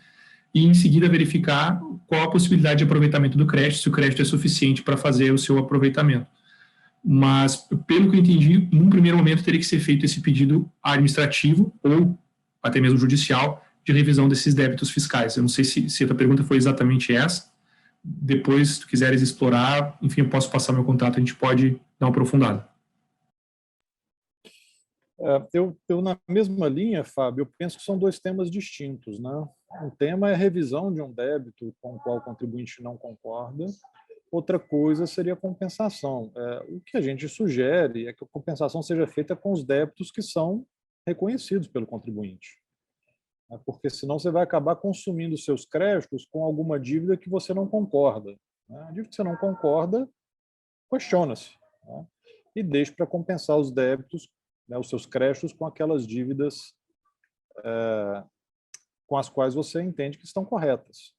E em seguida verificar qual a possibilidade de aproveitamento do crédito, se o crédito é suficiente para fazer o seu aproveitamento. Mas, pelo que eu entendi, num primeiro momento teria que ser feito esse pedido administrativo ou até mesmo judicial de revisão desses débitos fiscais. Eu não sei se a pergunta foi exatamente essa. Depois, se tu quiseres explorar, enfim, eu posso passar meu contato, a gente pode dar uma aprofundada. Eu, na mesma linha, Fábio, eu penso que são dois temas distintos, né? Um tema é a revisão de um débito com o qual o contribuinte não concorda, outra coisa seria a compensação. O que a gente sugere é que a compensação seja feita com os débitos que são reconhecidos pelo contribuinte. Porque senão você vai acabar consumindo seus créditos com alguma dívida que você não concorda. A dívida que você não concorda, questiona-se. E deixe para compensar os débitos, os seus créditos, com aquelas dívidas com as quais você entende que estão corretas.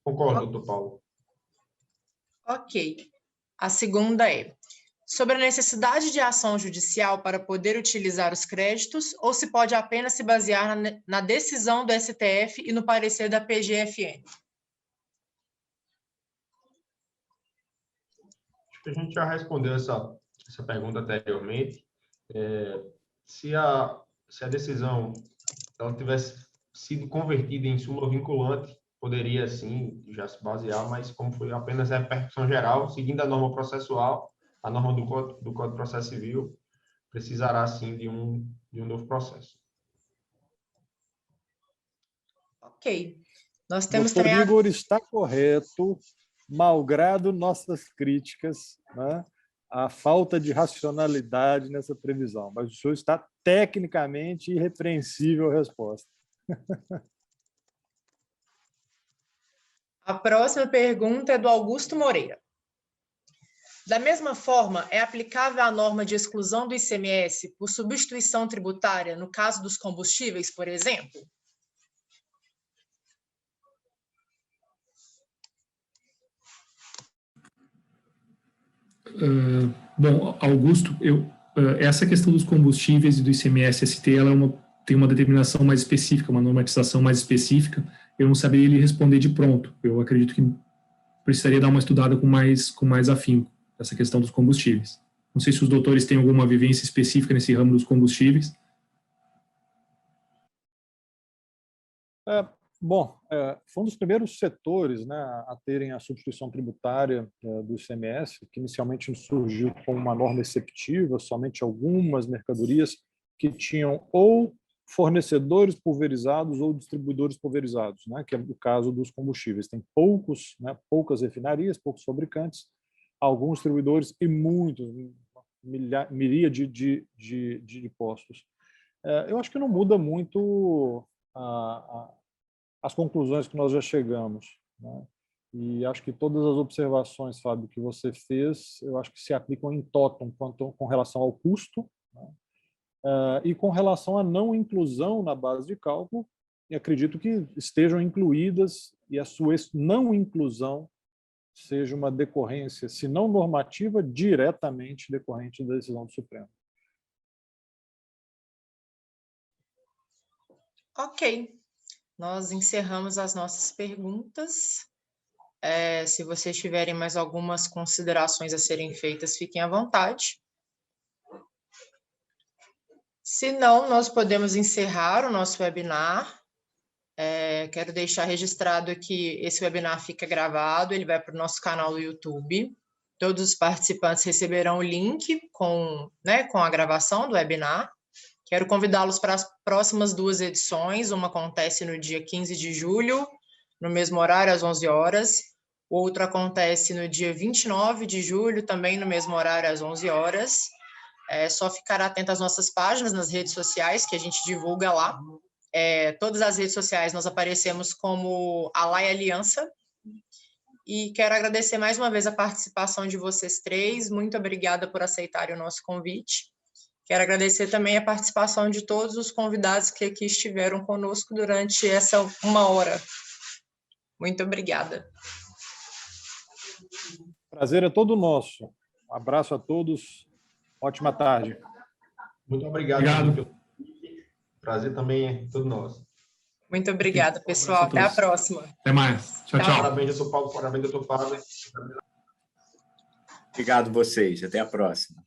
Concordo, doutor Paulo. Ok. A segunda é: sobre a necessidade de ação judicial para poder utilizar os créditos, ou se pode apenas se basear na decisão do STF e no parecer da PGFN? Acho que a gente já respondeu essa pergunta anteriormente. Se a decisão ela tivesse sido convertida em súmula vinculante, poderia, sim, já se basear, mas como foi apenas a repercussão geral, seguindo a norma processual, a norma do Código de Processo Civil, precisará, sim, de um novo processo. Ok. Nós temos Doutor também Igor está correto, malgrado nossas críticas, a falta de racionalidade nessa previsão, mas o senhor está tecnicamente irrepreensível a resposta. A próxima pergunta é do Augusto Moreira. Da mesma forma, é aplicável a norma de exclusão do ICMS por substituição tributária no caso dos combustíveis, por exemplo? Bom, Augusto, essa questão dos combustíveis e do ICMS-ST, ela tem uma determinação mais específica, uma normatização mais específica. Eu não saberia lhe responder de pronto. Eu acredito que precisaria dar uma estudada com mais afinco essa questão dos combustíveis. Não sei se os doutores têm alguma vivência específica nesse ramo dos combustíveis. Foi um dos primeiros setores, a terem a substituição tributária do ICMS, que inicialmente surgiu como uma norma exceptiva, somente algumas mercadorias que tinham ou fornecedores pulverizados ou distribuidores pulverizados, que é o caso dos combustíveis. Tem poucas refinarias, poucos fabricantes, alguns distribuidores e muitos, miríade de postos. Eu acho que não muda muito as conclusões que nós já chegamos. E acho que todas as observações, Fábio, que você fez, eu acho que se aplicam em totum com relação ao custo, e com relação à não inclusão na base de cálculo, e acredito que estejam incluídas e a sua não inclusão seja uma decorrência, se não normativa, diretamente decorrente da decisão do Supremo. Ok. Nós encerramos as nossas perguntas. Se vocês tiverem mais algumas considerações a serem feitas, fiquem à vontade. Se não, nós podemos encerrar o nosso webinar. Quero deixar registrado que esse webinar fica gravado, ele vai para o nosso canal do YouTube. Todos os participantes receberão o link com a gravação do webinar. Quero convidá-los para as próximas 2 edições. Uma acontece no dia 15 de julho, no mesmo horário, às 11 horas. O outro acontece no dia 29 de julho, também no mesmo horário, às 11 horas. É só ficar atento às nossas páginas nas redes sociais, que a gente divulga lá. Todas as redes sociais nós aparecemos como Alai Aliança. E quero agradecer mais uma vez a participação de vocês 3. Muito obrigada por aceitarem o nosso convite. Quero agradecer também a participação de todos os convidados que aqui estiveram conosco durante essa 1 hora. Muito obrigada. Prazer é todo nosso. Um abraço a todos. Ótima tarde. Muito obrigado. Prazer também é todo nosso. Muito obrigada, pessoal. Até a próxima. Até mais. Tchau, tchau. Parabéns, doutor Paulo. Parabéns, doutor Fábio. Obrigado vocês. Até a próxima.